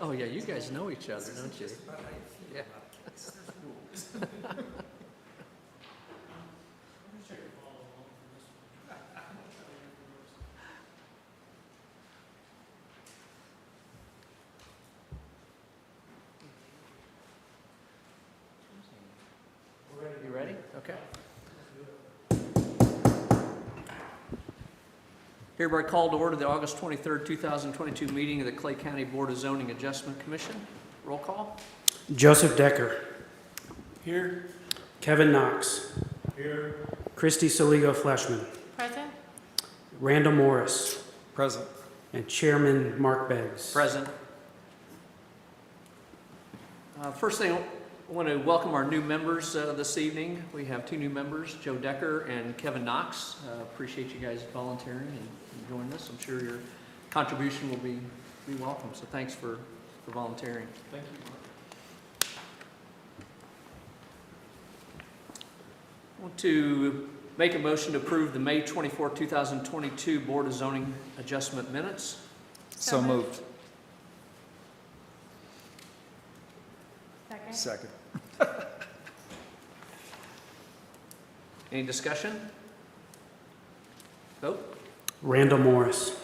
Oh, yeah, you guys know each other, don't you? Yeah. You ready? Okay. Hereby called to order the August 23rd, 2022 meeting of the Clay County Board of Zoning Adjustment Commission. Roll call. Joseph Decker. Here. Kevin Knox. Here. Christy Soligo Fleshman. Present. Randall Morris. Present. And Chairman Mark Beggs. Present. First thing, I want to welcome our new members this evening. We have two new members, Joe Decker and Kevin Knox. Appreciate you guys volunteering and joining us. I'm sure your contribution will be welcome, so thanks for volunteering. Thank you, Mark. I want to make a motion to approve the May 24, 2022 Board of Zoning Adjustment minutes. So moved. Second. Second. Any discussion? Vote. Randall Morris.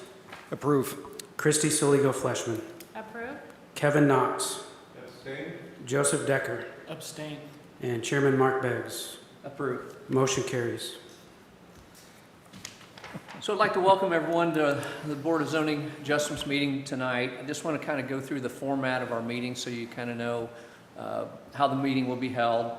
Approve. Christy Soligo Fleshman. Approve. Kevin Knox. Abstain. Joseph Decker. Abstain. And Chairman Mark Beggs. Approved. Motion carries. So I'd like to welcome everyone to the Board of Zoning Adjustments meeting tonight. I just want to kind of go through the format of our meeting so you kind of know how the meeting will be held.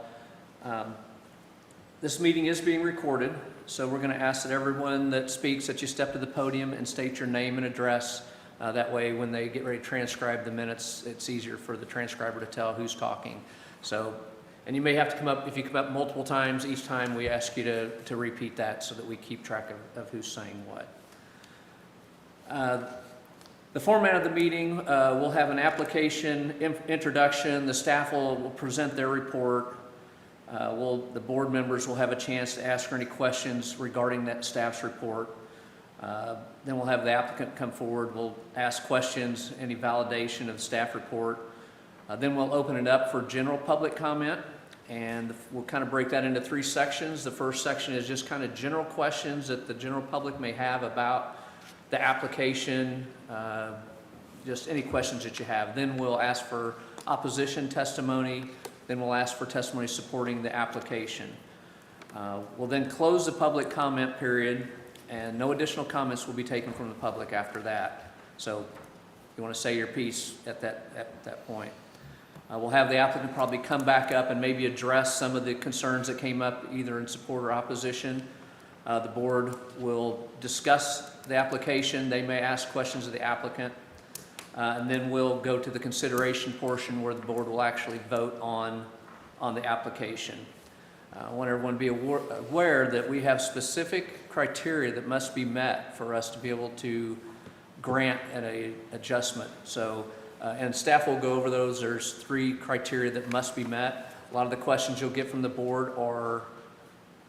This meeting is being recorded, so we're going to ask that everyone that speaks that you step to the podium and state your name and address. That way when they get ready to transcribe the minutes, it's easier for the transcriber to tell who's talking. So, and you may have to come up, if you come up multiple times, each time we ask you to repeat that so that we keep track of who's saying what. The format of the meeting, we'll have an application introduction. The staff will present their report. The board members will have a chance to ask any questions regarding that staff's report. Then we'll have the applicant come forward. We'll ask questions, any validation of the staff report. Then we'll open it up for general public comment, and we'll kind of break that into three sections. The first section is just kind of general questions that the general public may have about the application, just any questions that you have. Then we'll ask for opposition testimony. Then we'll ask for testimony supporting the application. We'll then close the public comment period, and no additional comments will be taken from the public after that. So you want to say your piece at that point. We'll have the applicant probably come back up and maybe address some of the concerns that came up either in support or opposition. The board will discuss the application. They may ask questions of the applicant. And then we'll go to the consideration portion where the board will actually vote on the application. I want everyone to be aware that we have specific criteria that must be met for us to be able to grant an adjustment. So, and staff will go over those. There's three criteria that must be met. A lot of the questions you'll get from the board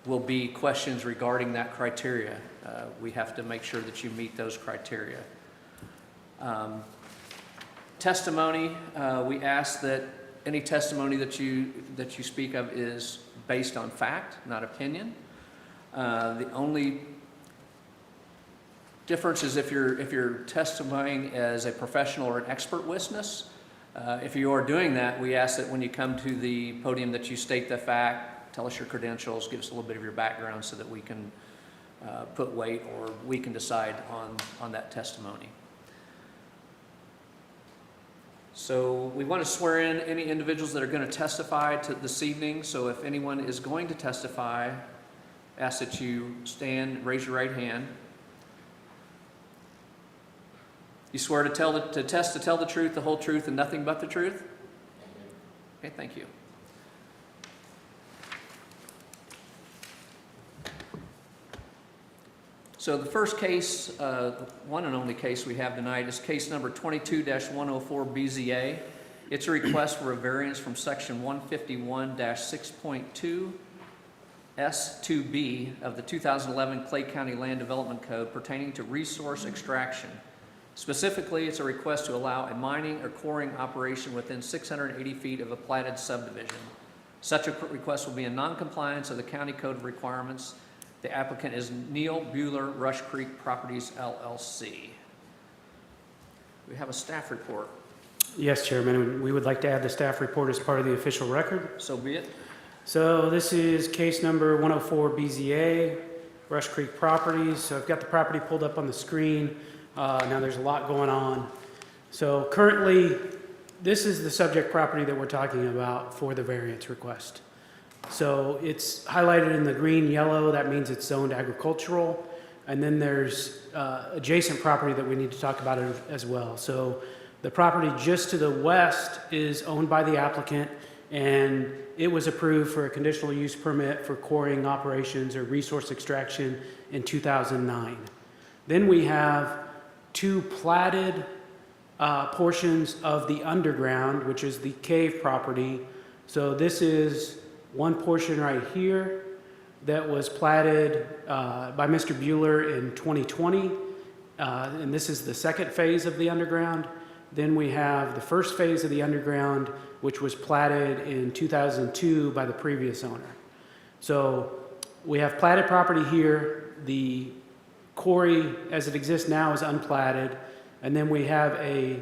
will be questions regarding that criteria. We have to make sure that you meet those criteria. Testimony, we ask that any testimony that you speak of is based on fact, not opinion. The only difference is if you're testifying as a professional or an expert witness. If you are doing that, we ask that when you come to the podium that you state the fact, tell us your credentials, give us a little bit of your background so that we can put weight or we can decide on that testimony. So we want to swear in any individuals that are going to testify this evening. So if anyone is going to testify, ask that you stand, raise your right hand. You swear to tell the truth, the whole truth, and nothing but the truth? Okay, thank you. So the first case, one and only case we have tonight is case number 22-104 BZA. It's a request for a variance from section 151-6.2 S2B of the 2011 Clay County Land Development Code pertaining to resource extraction. Specifically, it's a request to allow a mining or quarrying operation within 680 feet of a platted subdivision. Such a request will be in non-compliance of the county code of requirements. The applicant is Neil Bueller, Rush Creek Properties, LLC. We have a staff report. Yes, Chairman, we would like to add the staff report as part of the official record. So be it. So this is case number 104 BZA, Rush Creek Properties. So I've got the property pulled up on the screen. Now there's a lot going on. So currently, this is the subject property that we're talking about for the variance request. So it's highlighted in the green yellow, that means it's zoned agricultural. And then there's adjacent property that we need to talk about as well. So the property just to the west is owned by the applicant, and it was approved for a conditional use permit for quarrying operations or resource extraction in 2009. Then we have two platted portions of the underground, which is the cave property. So this is one portion right here that was platted by Mr. Bueller in 2020, and this is the second phase of the underground. Then we have the first phase of the underground, which was platted in 2002 by the previous owner. So we have platted property here. The quarry, as it exists now, is unplatted. And then we have a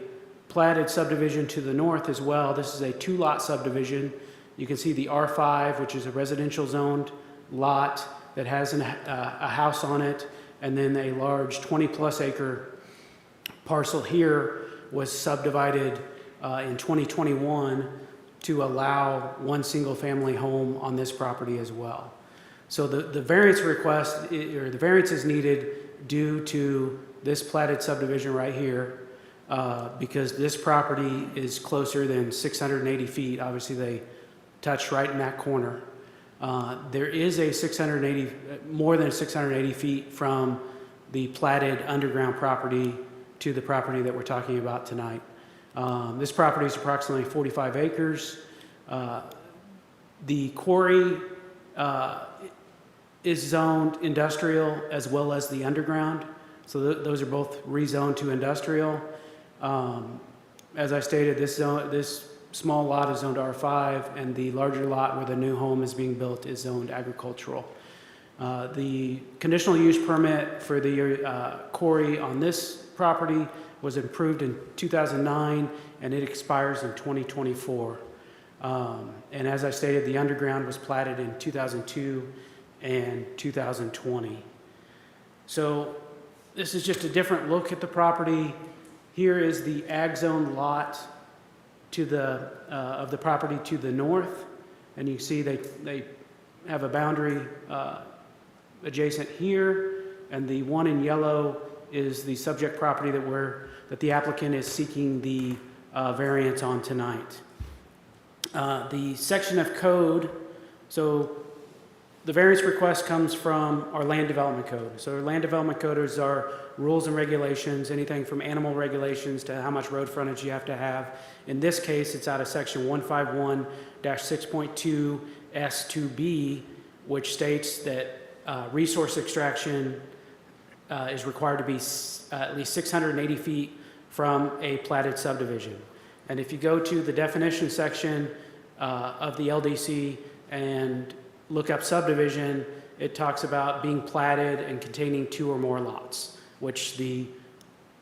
platted subdivision to the north as well. This is a two-lot subdivision. You can see the R5, which is a residential zoned lot that has a house on it, and then a large 20-plus acre parcel here was subdivided in 2021 to allow one single-family home on this property as well. So the variance request, or the variance is needed due to this platted subdivision right here, because this property is closer than 680 feet. Obviously, they touch right in that corner. There is a more than 680 feet from the platted underground property to the property that we're talking about tonight. This property is approximately 45 acres. The quarry is zoned industrial as well as the underground. So those are both rezoned to industrial. As I stated, this small lot is zoned R5, and the larger lot where the new home is being built is zoned agricultural. The conditional use permit for the quarry on this property was approved in 2009, and it expires in 2024. And as I stated, the underground was platted in 2002 and 2020. So this is just a different look at the property. Here is the ag zone lot to the of the property to the north, and you see they have a boundary adjacent here, and the one in yellow is the subject property that the applicant is seeking the variance on tonight. The section of code, so the variance request comes from our land development code. So our land development code is our rules and regulations, anything from animal regulations to how much road frontage you have to have. In this case, it's out of section 151-6.2 S2B, which states that resource extraction is required to be at least 680 feet from a platted subdivision. And if you go to the definition section of the LDC and look up subdivision, it talks about being platted and containing two or more lots, which the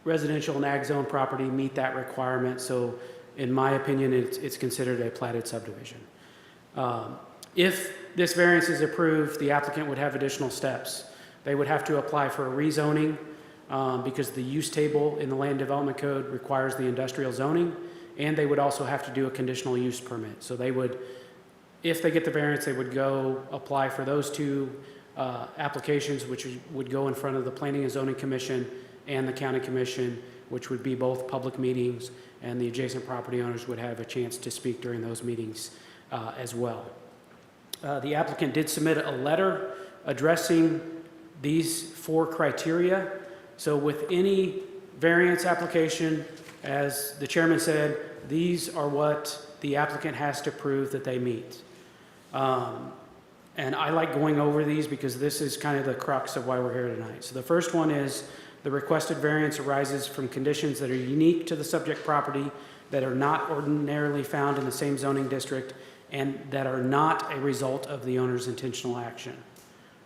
residential and ag zone property meet that requirement. So in my opinion, it's considered a platted subdivision. If this variance is approved, the applicant would have additional steps. They would have to apply for a rezoning because the use table in the land development code requires the industrial zoning, and they would also have to do a conditional use permit. So they would, if they get the variance, they would go apply for those two applications, which would go in front of the Planning and Zoning Commission and the County Commission, which would be both public meetings, and the adjacent property owners would have a chance to speak during those meetings as well. The applicant did submit a letter addressing these four criteria. So with any variance application, as the chairman said, these are what the applicant has to prove that they meet. And I like going over these because this is kind of the crux of why we're here tonight. So the first one is The requested variance arises from conditions that are unique to the subject property, that are not ordinarily found in the same zoning district, and that are not a result of the owner's intentional action.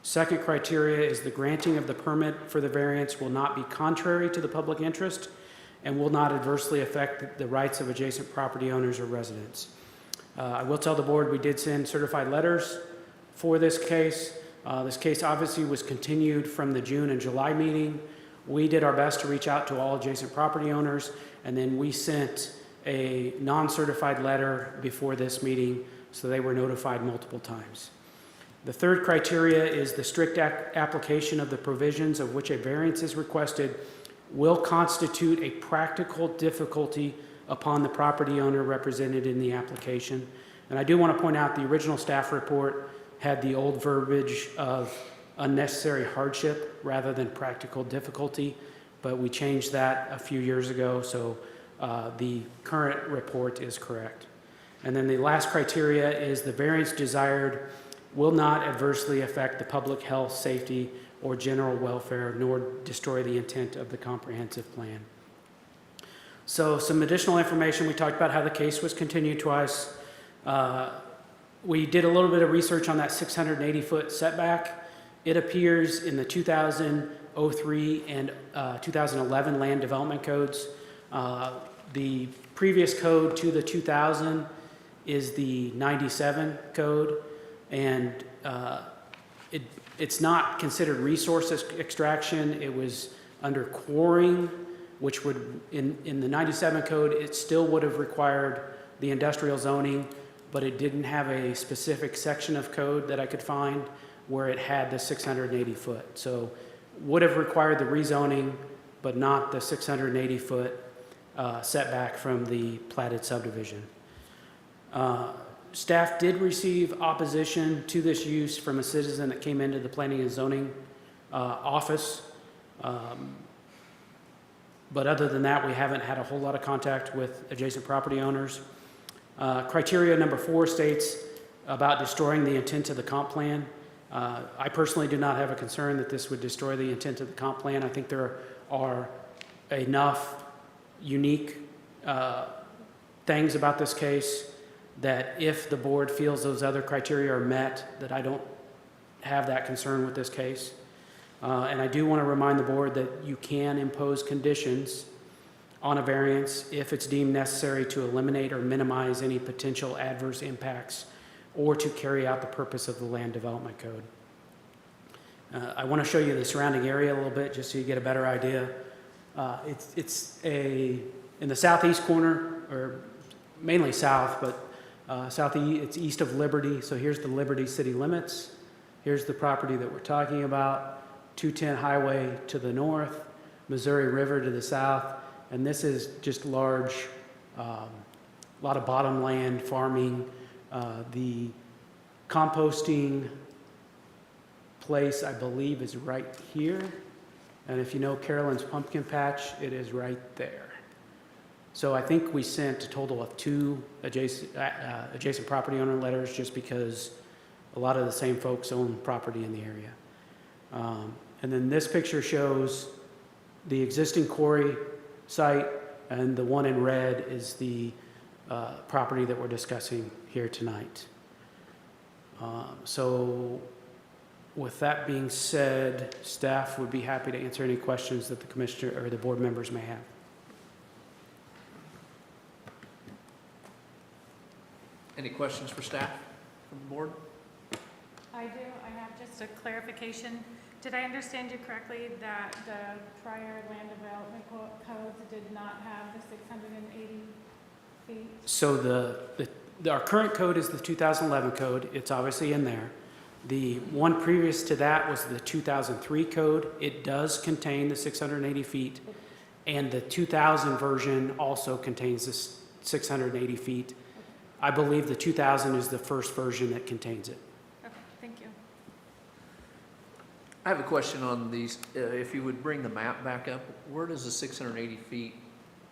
Second criteria is the granting of the permit for the variance will not be contrary to the public interest and will not adversely affect the rights of adjacent property owners or residents. I will tell the board we did send certified letters for this case. This case obviously was continued from the June and July meeting. We did our best to reach out to all adjacent property owners, and then we sent a non-certified letter before this meeting, so they were notified multiple times. The third criteria is the strict application of the provisions of which a variance is requested will constitute a practical difficulty upon the property owner represented in the application. And I do want to point out the original staff report had the old verbiage of unnecessary hardship rather than practical difficulty, but we changed that a few years ago, so the current report is correct. And then the last criteria is the variance desired will not adversely affect the public health, safety, or general welfare, nor destroy the intent of the comprehensive plan. So some additional information. We talked about how the case was continued twice. We did a little bit of research on that 680-foot setback. It appears in the 2003 and 2011 land development codes. The previous code to the 2000 is the 97 code, and it's not considered resource extraction. It was under quarrying, which would, in the 97 code, it still would have required the industrial zoning, but it didn't have a specific section of code that I could find where it had the 680 foot. So would have required the rezoning, but not the 680 foot setback from the platted subdivision. Staff did receive opposition to this use from a citizen that came into the planning and zoning office. But other than that, we haven't had a whole lot of contact with adjacent property owners. Criteria number 4 states about destroying the intent of the comp plan. I personally do not have a concern that this would destroy the intent of the comp plan. I think there are enough unique things about this case that if the board feels those other criteria are met, that I don't have that concern with this case. And I do want to remind the board that you can impose conditions on a variance if it's deemed necessary to eliminate or minimize any potential adverse impacts or to carry out the purpose of the land development code. I want to show you the surrounding area a little bit just so you get a better idea. It's in the southeast corner, or mainly south, but southeast, it's east of Liberty. So here's the Liberty city limits. Here's the property that we're talking about. 210 highway to the north, Missouri River to the south, and this is just large, a lot of bottomland farming. The composting place, I believe, is right here, and if you know Carolyn's Pumpkin Patch, it is right there. So I think we sent a total of 2 adjacent property owner letters just because a lot of the same folks own property in the area. And then this picture shows the existing quarry site, and the one in red is the property that we're discussing here tonight. So with that being said, staff would be happy to answer any questions that the commissioner or the board members may have. Any questions for staff from the board? I do. I have just a clarification. Did I understand you correctly that the prior land development codes did not have the 680 feet? So our current code is the 2011 code. It's obviously in there. The one previous to that was the 2003 code. It does contain the 680 feet, and the 2000 version also contains this 680 feet. I believe the 2000 is the first version that contains it. Okay, thank you. I have a question on these. If you would bring the map back up, where does the 680 feet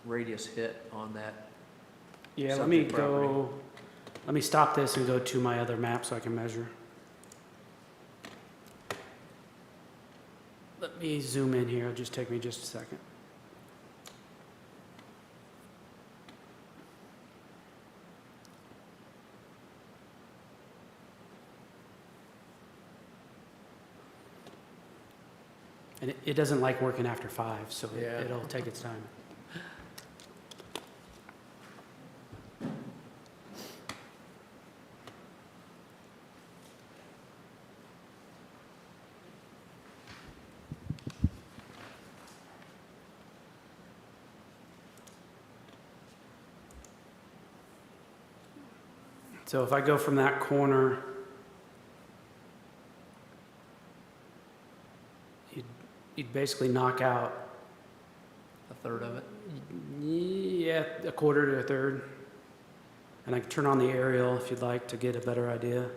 radius hit on that? Yeah, subject property? let me stop this and go to my other map so I can measure. me zoom in here. It'll just take me just a second. And it doesn't like working after 5, so Yeah. it'll take its time. So if I go from that corner, you'd basically knock out, A third of it? yeah, a quarter to a third. And I can turn on the aerial if you'd like to get a better idea.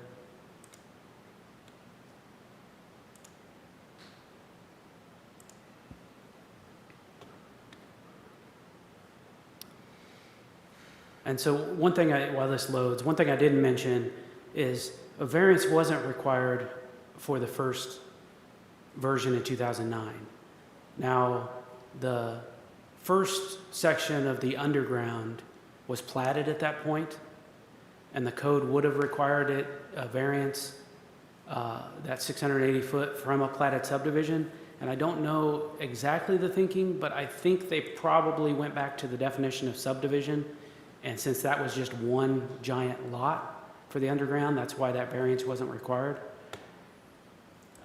And so while this loads, one thing I didn't mention is a variance wasn't required for the first version in 2009. Now, the first section of the underground was platted at that point, and the code would have required it a variance, that 680 foot from a platted subdivision. And I don't know exactly the thinking, but I think they probably went back to the definition of subdivision. And since that was just one giant lot for the underground, that's why that variance wasn't required.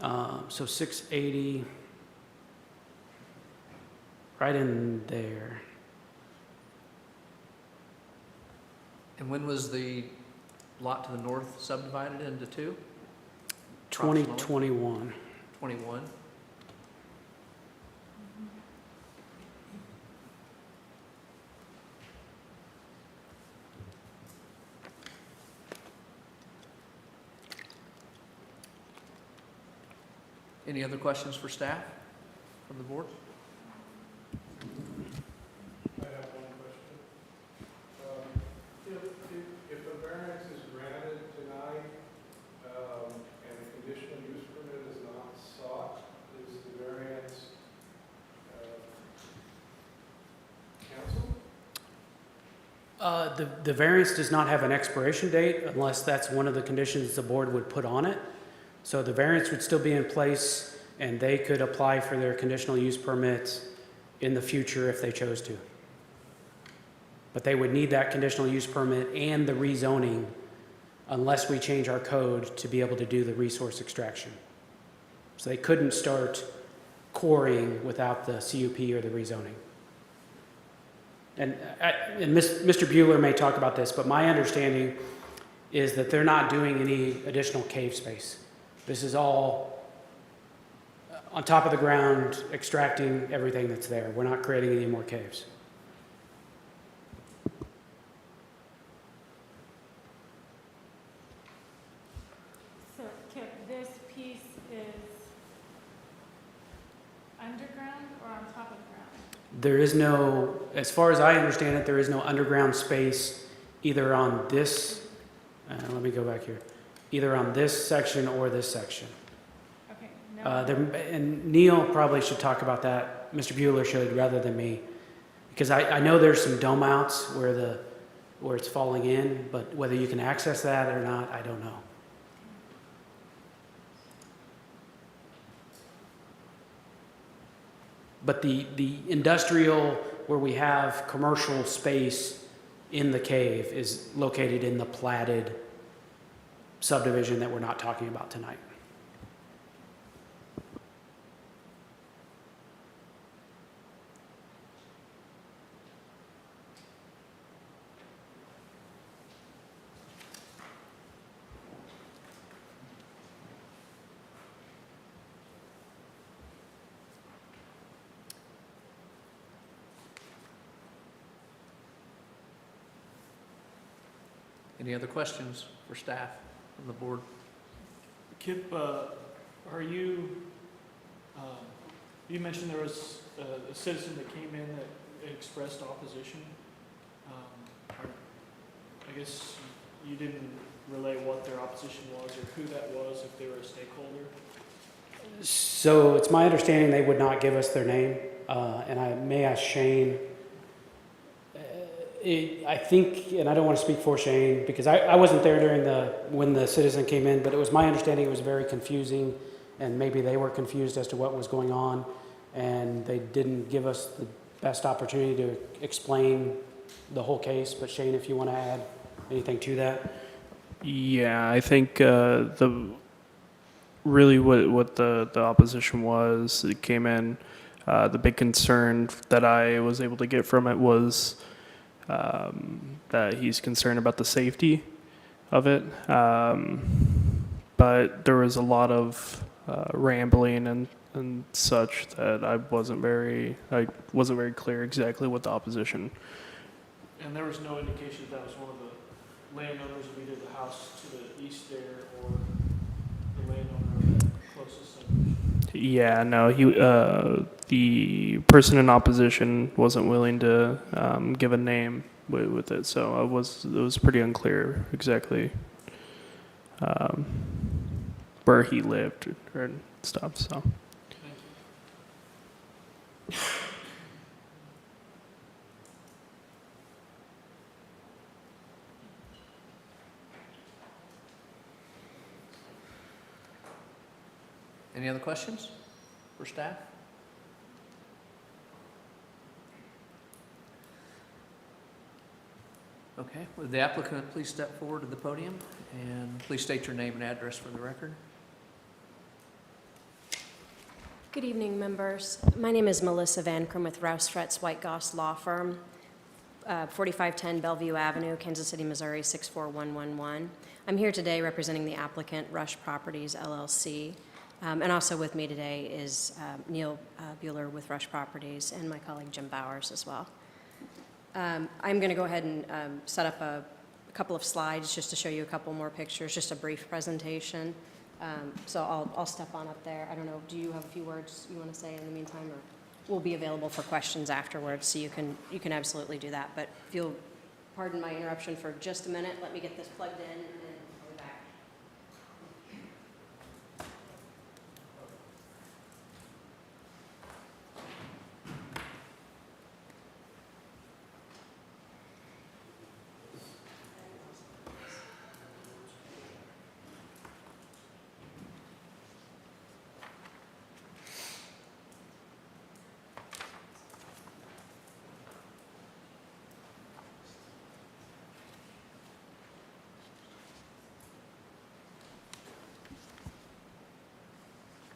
So 680, right in there. And when was the lot to the north subdivided into 2? Approximately? 2021. 21? Any other questions for staff from the board? I have one question. If a variance is granted tonight, and a conditional use permit is not sought, is the variance, canceled? The variance does not have an expiration date unless that's one of the conditions the board would put on it. So the variance would still be in place, and they could apply for their conditional use permits in the future if they chose to. But they would need that conditional use permit and the rezoning unless we change our code to be able to do the resource extraction. So they couldn't start quarrying without the CUP or the rezoning. And Mr. Bueller may talk about this, but my understanding is that they're not doing any additional cave space. This is all on top of the ground, extracting everything that's there. We're not creating any more caves. So, Kip, this piece is underground or on top of the ground? There is no, as far as I understand it, there is no underground space either on this, let me go back here, either on this section or this section. Okay, no. And Neil probably should talk about that, Mr. Bueller should, rather than me. Because I know there's some dome outs where it's falling in, but whether you can access that or not, I don't know. But the industrial, where we have commercial space in the cave, is located in the platted subdivision that we're not talking about tonight. Any other questions for staff from the board? Kip, are you, you mentioned there was a citizen that came in that expressed opposition. I guess you didn't relay what their opposition was or who that was, if they were a stakeholder. So it's my understanding they would not give us their name, and I may ask Shane. I think, and I don't want to speak for Shane, because I wasn't there during when the citizen came in, but it was my understanding it was very confusing, and maybe they were confused as to what was going on, and they didn't give us the best opportunity to explain the whole case. But Shane, if you want to add anything to that. Yeah, I think what the opposition was, it came in, the big concern that I was able to get from it was that he's concerned about the safety of it. But there was a lot of rambling and such that I wasn't very clear exactly what the opposition. And there was no indication that was one of the landowners of either the house to the east there or the landowner of the closest subdivision. Yeah, no, the person in opposition wasn't willing to give a name with it, so it was pretty unclear exactly where he lived or stuff. So. Any other questions for staff? Okay, would the applicant please step forward to the podium and please state your name and address for the record? Good evening, members. My name is Melissa Van Krum with Rouse Fretz White Goss Law Firm, 4510 Bellevue Avenue, Kansas City, Missouri 64111. I'm here today representing the applicant, Rush Properties, LLC. And also with me today is Neil Bueller with Rush Properties and my colleague Jim Bowers as well. I'm going to go ahead and set up a couple of slides just to show you a couple more pictures, just a brief presentation. So I'll step on up there. I don't know, do you have a few words you want to say in the meantime, or we'll be available for questions afterwards, so you can absolutely do that. But if you'll pardon my interruption for just a minute, let me get this plugged in and then I'll be back.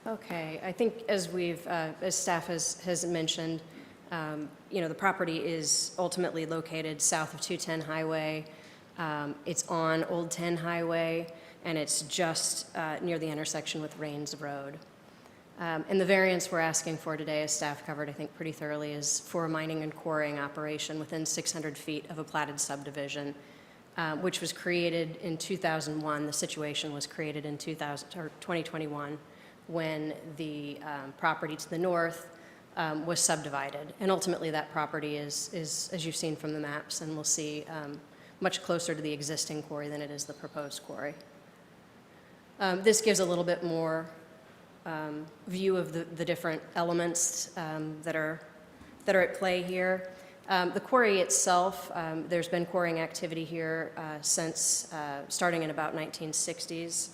Okay, I think as staff has mentioned, the property is ultimately located south of 210 Highway. It's on Old 10 Highway, and it's just near the intersection with Rains Road. And the variance we're asking for today, as staff covered, I think, pretty thoroughly, is for a mining and quarrying operation within 600 feet of a platted subdivision, which was created in 2001. The situation was created in 2021. When the property to the north was subdivided. And ultimately that property is, as you've seen from the maps, and we'll see, much closer to the existing quarry than it is the proposed quarry. This gives a little bit more view of the different elements that are at play here. The quarry itself, there's been quarrying activity here since starting in about 1960s.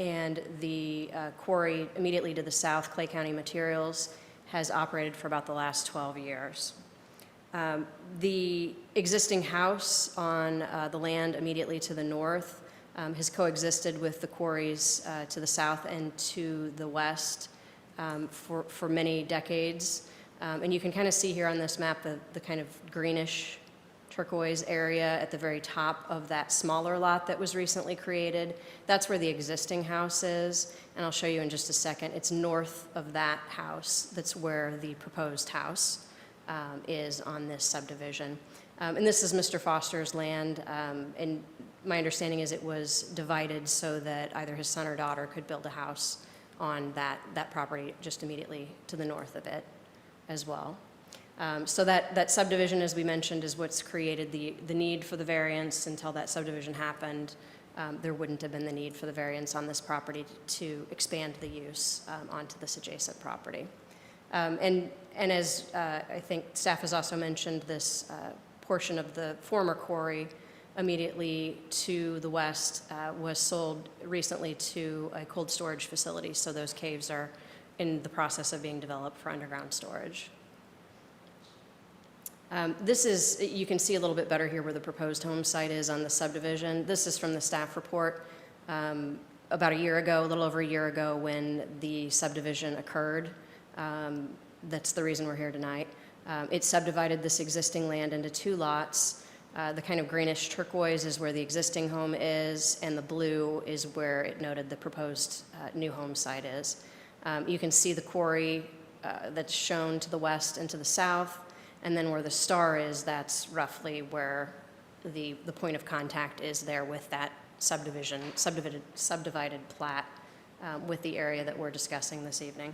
And the quarry immediately to the south, Clay County Materials, has operated for about the last 12 years. The existing house on the land immediately to the north has coexisted with the quarries to the south and to the west for many decades. And you can kind of see here on this map the kind of greenish turquoise area at the very top of that smaller lot that was recently created. That's where the existing house is, and I'll show you in just a second. It's north of that house. That's where the proposed house is on this subdivision. And this is Mr. Foster's land, and my understanding is it was divided so that either his son or daughter could build a house on that property just immediately to the north of it as well. So that subdivision, as we mentioned, is what's created the need for the variance until that subdivision happened. there wouldn't have been the need for the variance on this property to expand the use onto this adjacent property. And as I think staff has also mentioned, this portion of the former quarry immediately to the west was sold recently to a cold storage facility, so those caves are in the process of being developed for underground storage. This is, you can see a little bit better here where the proposed home site is on the subdivision. This is from the staff report about a year ago, a little over a year ago, when the subdivision occurred. That's the reason we're here tonight. It subdivided this existing land into 2 lots. The kind of greenish turquoise is where the existing home is, and the blue is where it noted the proposed new home site is. You can see the quarry that's shown to the west and to the south, and then where the star is, that's roughly where the point of contact is there with that subdivided plat with the area that we're discussing this evening.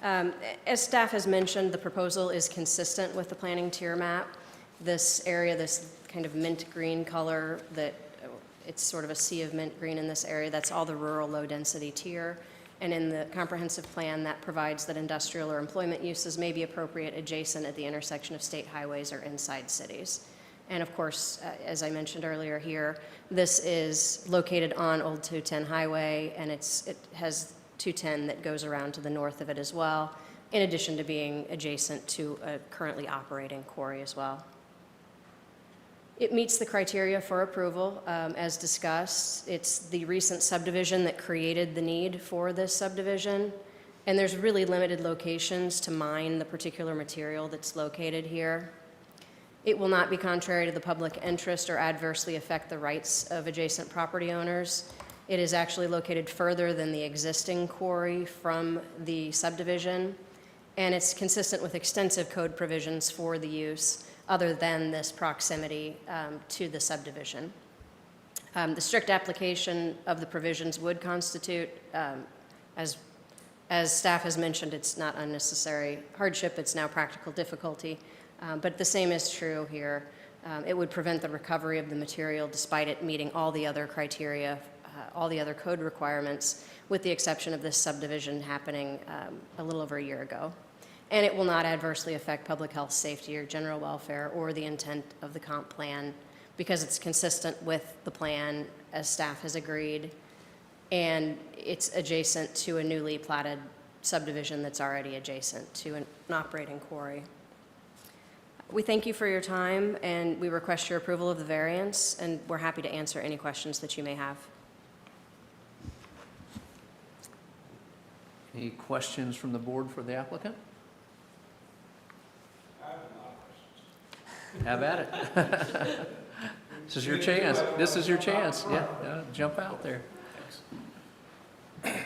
As staff has mentioned, the proposal is consistent with the planning tier map. This area, this kind of mint green color, that it's sort of a sea of mint green in this area, that's all the rural low-density tier. And in the comprehensive plan, that provides that industrial or employment uses may be appropriate adjacent at the intersection of state highways or inside cities. And of course, as I mentioned earlier here, this is located on Old 210 Highway, and it has 210 that goes around to the north of it as well, in addition to being adjacent to a currently operating quarry as well. It meets the criteria for approval, as discussed. It's the recent subdivision that created the need for this subdivision, and there's really limited locations to mine the particular material that's located here. It will not be contrary to the public interest or adversely affect the rights of adjacent property owners. It is actually located further than the existing quarry from the subdivision, and it's consistent with extensive code provisions for the use other than this proximity to the subdivision. The strict application of the provisions would constitute, as staff has mentioned, it's not unnecessary hardship, it's now practical difficulty, but the same is true here. It would prevent the recovery of the material despite it meeting all the other criteria, all the other code requirements, with the exception of this subdivision happening a little over a year ago. And it will not adversely affect public health, safety, or general welfare, or the intent of the comp plan, because it's consistent with the plan as staff has agreed, and it's adjacent to a newly platted subdivision that's already adjacent to an operating quarry. We thank you for your time, and we request your approval of the variance, and we're happy to answer any questions that you may have. Any questions from the board for the applicant? Have at it. This is your chance. This is your chance. Yeah, jump out there. I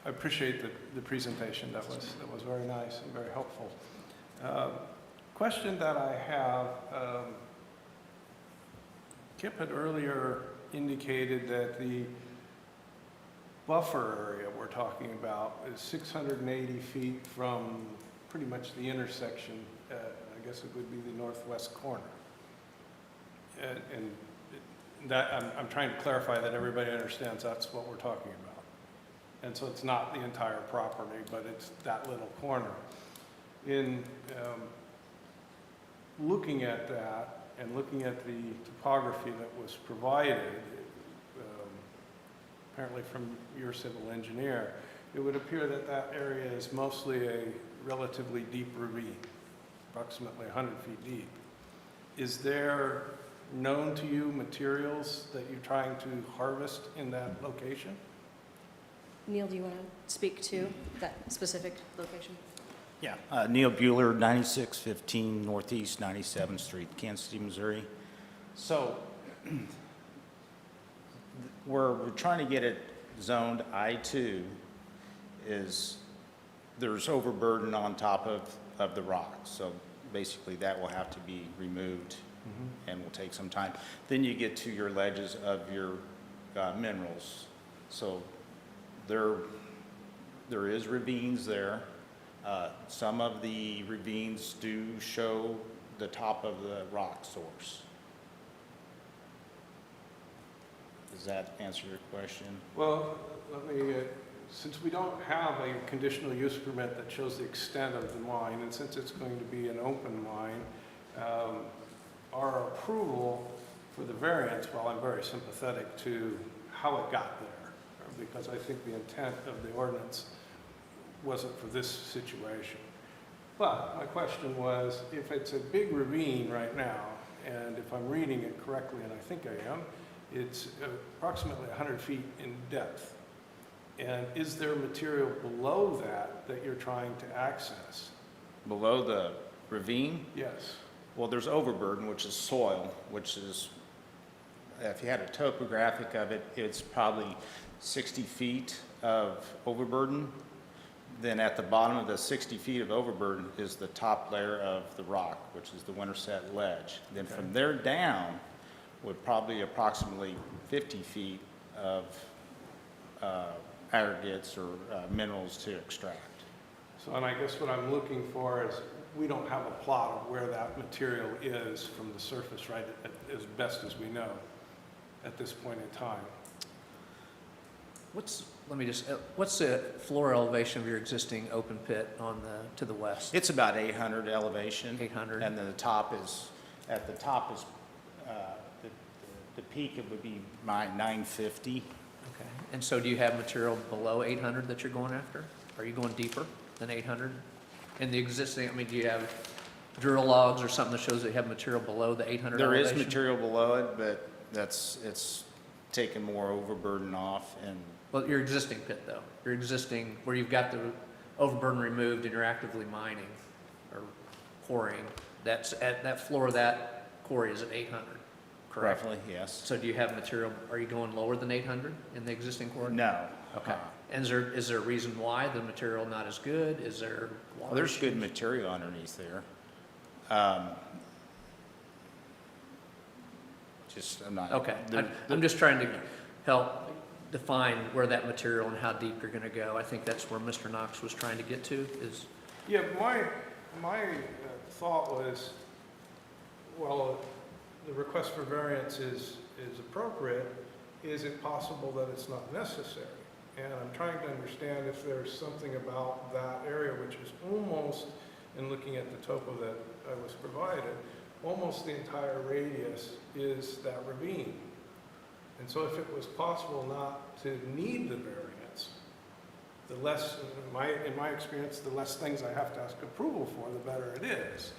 appreciate the presentation. That was very nice and very helpful. Question that I have, Kip had earlier indicated that the buffer area we're talking about is 680 feet from pretty much the intersection, I guess it would be the northwest corner. And that, I'm trying to clarify that everybody understands that's what we're talking about. And so it's not the entire property, but it's that little corner. In looking at that and looking at the topography that was provided, apparently from your civil engineer, it would appear that that area is mostly a relatively deep ravine, approximately 100 feet deep. Is there known to you materials that you're trying to harvest in that location? Neil, do you want to speak to that specific location? Yeah, Neil Bueller, 9615 Northeast 97th Street, Kansas City, Missouri. So where we're trying to get it zoned I-2 is there's overburden on top of the rock. So basically that will have to be removed and will take some time. Then you get to your ledges of your minerals. So there is ravines there, Some of the ravines do show the top of the rock source. Does that answer your question? Well, let me, since we don't have a conditional use permit that shows the extent of the mine, and since it's going to be an open mine, our approval for the variance, while I'm very sympathetic to how it got there, because I think the intent of the ordinance wasn't for this situation. But my question was, if it's a big ravine right now, and if I'm reading it correctly, and I think I am, it's approximately 100 feet in depth. And is there material below that that you're trying to access? Below the ravine, Yes. well, there's overburden, which is soil, which is, if you had a topographic of it, it's probably 60 feet of overburden. Then at the bottom of the 60 feet of overburden is the top layer of the rock, which is the winterset ledge. Then from there down would probably approximately 50 feet of aggregates or minerals to extract. So, and I guess what I'm looking for is, we don't have a plot of where that material is from the surface, right, as best as we know at this point in time. What's the floor elevation of your existing open pit to the west? It's about 800 elevation. 800. And then the top is, at the top is, the peak, it would be 950. Okay. And so do you have material below 800 that you're going after? Are you going deeper than 800? In the existing, I mean, do you have drill logs or something that shows that you have material below the 800 There is elevation? material below it, but it's taken more overburden off and Well, your existing pit though, your existing, where you've got the overburden removed and you're actively mining or quarrying, that's at that floor of that quarry is at 800, correct? roughly, yes. So do you have material, are you going lower than 800 in the existing quarry? No. Okay. And is there a reason why the material not as good? Is there Well, water there's good issues? material underneath there. I'm not. Okay, I'm just trying to help define where that material and how deep you're gonna go. I think that's where Mr. Knox was trying to get to, is, Yeah, my thought was, well, the request for variance is appropriate. Is it possible that it's not necessary? And I'm trying to understand if there's something about that area which is almost, in looking at the topo that I was provided, almost the entire radius is that ravine. And so if it was possible not to need the variance, the less, in my experience, the less things I have to ask approval for, the better it is.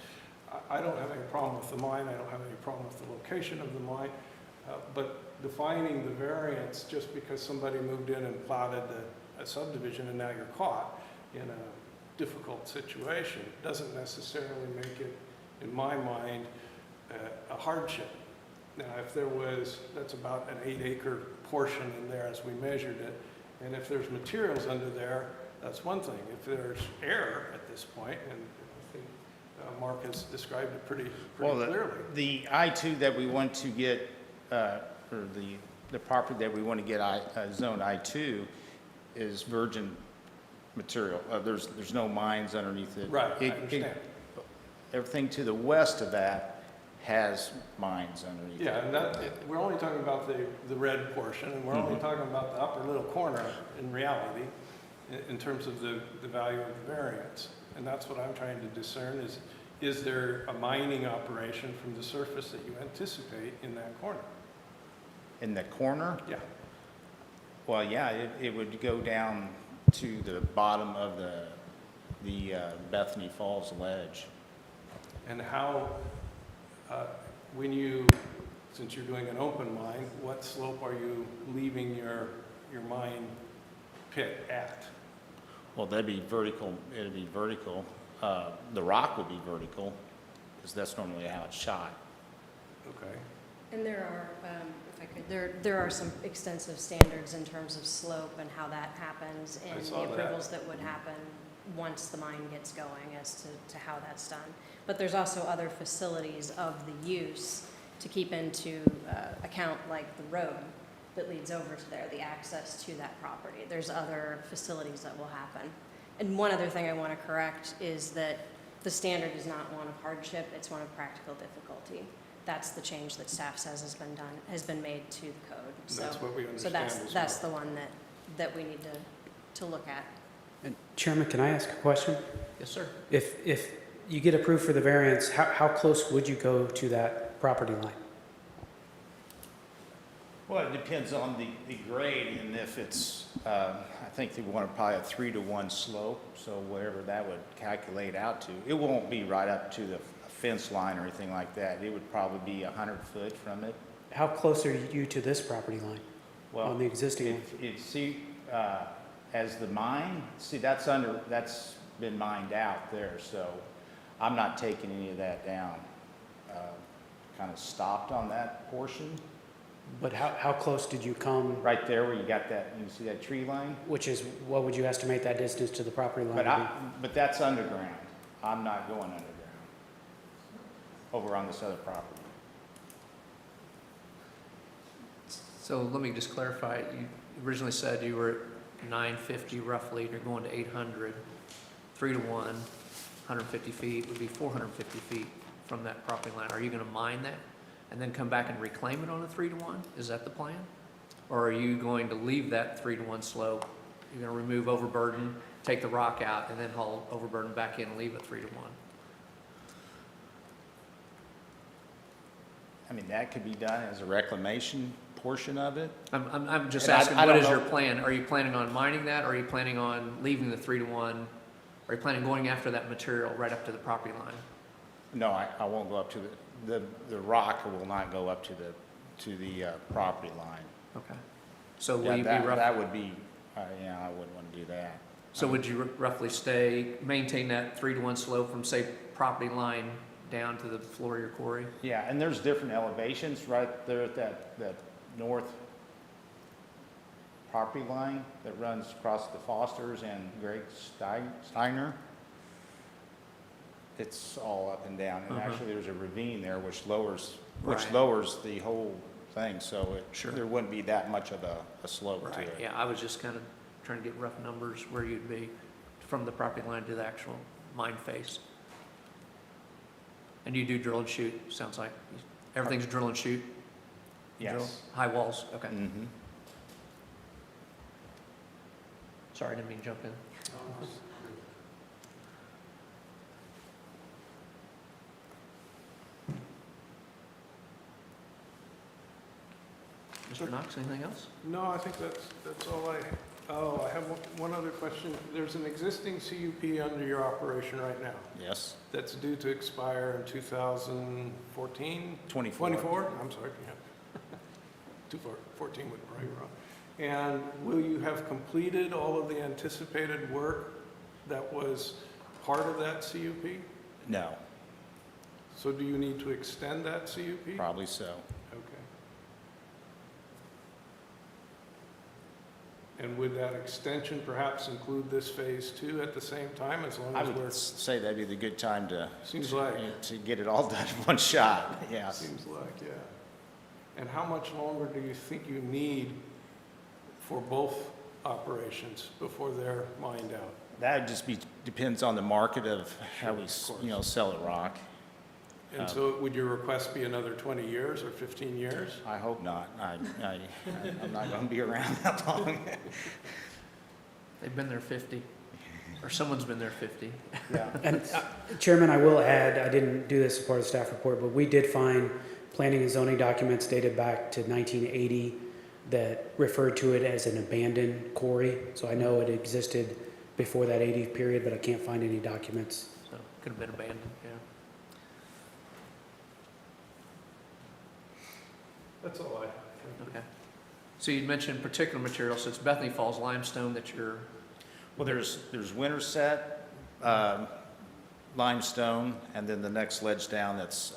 I don't have any problem with the mine, I don't have any problem with the location of the mine, but defining the variance just because somebody moved in and plotted a subdivision and now you're caught in a difficult situation doesn't necessarily make it, in my mind, a hardship. Now, if there was, that's about an 8-acre portion in there as we measured it, and if there's materials under there, that's one thing. If there's air at this point, and I think Mark has described it pretty Well, clearly. the I-2 that we want to get, or the property that we want to get zone I-2 is virgin material. There's no mines underneath it. Right, I understand. Everything to the west of that has mines underneath it. Yeah, and that, we're only talking about the red portion, and we're only talking about the upper little corner in reality, in terms of the value of the variance. And that's what I'm trying to discern is there a mining operation from the surface that you anticipate in that corner? In the corner? Yeah. Well, yeah, it would go down to the bottom of the Bethany Falls ledge. And how, since you're doing an open mine, what slope are you leaving your mine pit at? Well, that'd be vertical, it'd be vertical. The rock would be vertical, because that's normally how it's shot. Okay. And there are, if I could, there are some extensive standards in terms of slope and how that happens I and saw the that. approvals that would happen once the mine gets going as to how that's done. But there's also other facilities of the use to keep into account, like the road that leads over to there, the access to that property. There's other facilities that will happen. And one other thing I want to correct is that the standard is not one of hardship, it's one of practical difficulty. That's the change that staff says has been made to the code. So, That's what we so understand as well. that's the one that we need to look at. And Chairman, can I ask a question? Yes, sir. If you get approved for the variance, how close would you go to that property line? Well, it depends on the grade, and if it's, I think they want probably a 3-to-1 slope, so whatever that would calculate out to. It won't be right up to the fence line or anything like that. It would probably be 100 foot from it. How close are you to this property line Well, on the existing one? as the mine, see, that's been mined out there, so I'm not taking any of that down. Kind of stopped on that portion, But how close did you come, right there where you got that, you see that tree line? which is, what would you estimate that distance to the property line to But that's underground. I'm not going underground. Over on this other property. So let me just clarify, you originally said you were at 950 roughly, you're going to 800, 3-to-1, 150 feet would be 450 feet from that property line. Are you gonna mine that and then come back and reclaim it on a 3-to-1? Is that the plan? Or are you going to leave that 3-to-1 slope? You're gonna remove overburden, take the rock out, and then haul overburden back in and leave it 3-to-1? I mean, that could be done as a reclamation portion of it. I'm just And asking, I what don't is your know. plan? Are you planning on mining that, or are you planning on leaving the 3-to-1? Are you planning on going after that material right up to the property line? No, I won't go up to the rock will not go up to the property line. Okay. So will Yeah, you be that roughly, would be, yeah, I wouldn't want to do that. so would you roughly maintain that 3-to-1 slope from, say, property line down to the floor of your quarry? Yeah, and there's different elevations right there at that north property line that runs across the Fosters and Greg Steiner. It's all up and down, and Uh-huh. actually there's a ravine there which lowers Right. the whole thing, so Sure. there wouldn't be that much of a slope to Right, it. yeah, I was just kind of trying to get rough numbers where you'd be from the property line to the actual mine face. And you do drill and shoot, sounds like. Everything's drill and shoot? Drill? Yes. High walls, okay. Mhm. Sorry, I didn't mean to jump in. Mr. Knox, anything else? No, I think that's all I have one other question. There's an existing CUP under your operation right now Yes, that's due to expire in 2014? 24. 24? I'm sorry, yeah. 2014 would probably be wrong. And will you have completed all of the anticipated work that was part of that CUP? No, So do you need to extend that CUP? probably so. Okay. And would that extension perhaps include this phase 2 at the same time, as long I as we're, would say that'd be the good time seems like, to get it all done in one shot, yes. seems like, yeah. And how much longer do you think you need for both operations before they're mined out? That'd just depends on the market of how we, Sure, of you know, sell the rock. And so would your request be another 20 years or 15 years? I hope not. I'm not gonna be around that long. They've been there 50, or someone's been there 50. Yeah. And Chairman, I will add, I didn't do this as part of the staff report, but we did find planning and zoning documents dated back to 1980 that referred to it as an abandoned quarry. So I know it existed before that 80 period, but I can't find any documents. So could have been abandoned, yeah. That's all I have. Okay. So you mentioned particular materials, so it's Bethany Falls limestone that you're, Well, there's Winterset, limestone, and then the next ledge down that's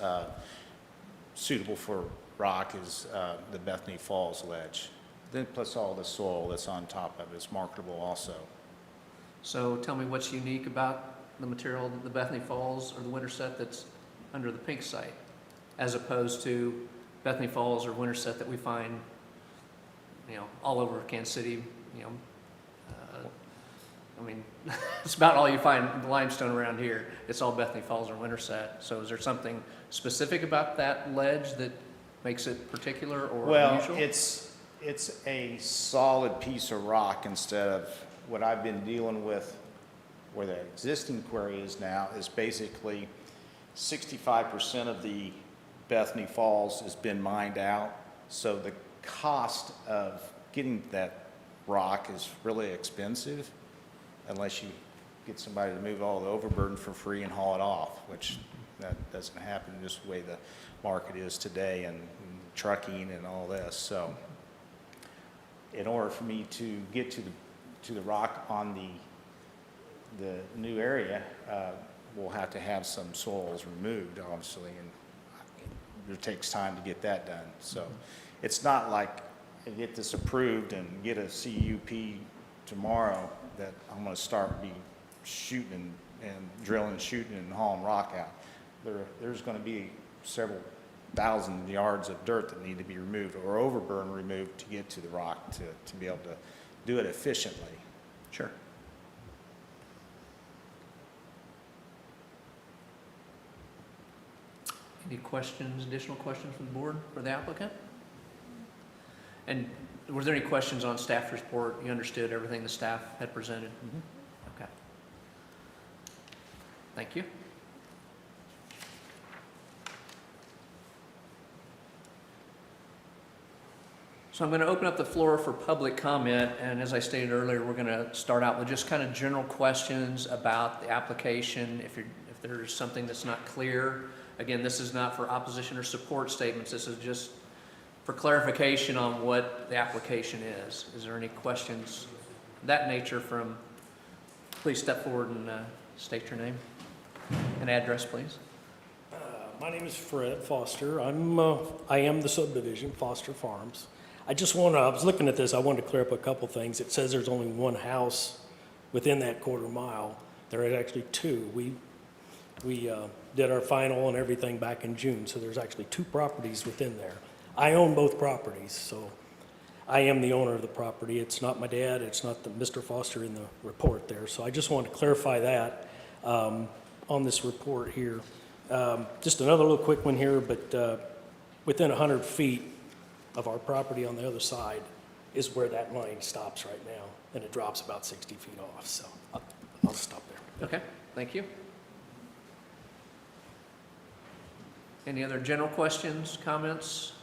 suitable for rock is the Bethany Falls ledge. Then plus all the soil that's on top of it is marketable also. so tell me what's unique about the material, the Bethany Falls or the Winterset that's under the pink site, as opposed to Bethany Falls or Winterset that we find, you know, all over Kansas City, you know, I mean, it's about all you find limestone around here. It's all Bethany Falls or Winterset. So is there something specific about that ledge that makes it particular or Well, unusual? it's a solid piece of rock instead of what I've been dealing with where the existing quarry is now is basically 65% of the Bethany Falls has been mined out. So the cost of getting that rock is really expensive unless you get somebody to move all the overburden for free and haul it off, which that doesn't happen just the way the market is today and trucking and all this. So in order for me to get to the rock on the new area, we'll have to have some soils removed, obviously, and it takes time to get that done. So it's not like I get this approved and get a CUP tomorrow that I'm gonna start shooting and drilling and shooting and hauling rock out. There's gonna be several thousand yards of dirt that need to be removed or overburden removed to get to the rock to be able to do it efficiently. Sure. Any questions, additional questions from the board for the applicant? And were there any questions on staff report? You understood everything the staff had presented? Okay. Thank you. So I'm going to open up the floor for public comment, and as I stated earlier, we're going to start out with just kind of general questions about the application. If there's something that's not clear, again, this is not for opposition or support statements. This is just for clarification on what the application is. Is there any questions of that nature from, please step forward and state your name and address, please. My name is Fred Foster. I am the subdivision, Foster Farms. I was looking at this, I wanted to clear up a couple things. It says there's only one house within that quarter mile. There is actually two. We did our final and everything back in June, so there's actually two properties within there. I own both properties, so I am the owner of the property. It's not my dad, it's not the Mr. Foster in the report there. So I just wanted to clarify that on this report here. Just another little quick one here, but within 100 feet of our property on the other side is where that line stops right now, and it drops about 60 feet off, so I'll stop there. Okay, thank you. Any other general questions, comments?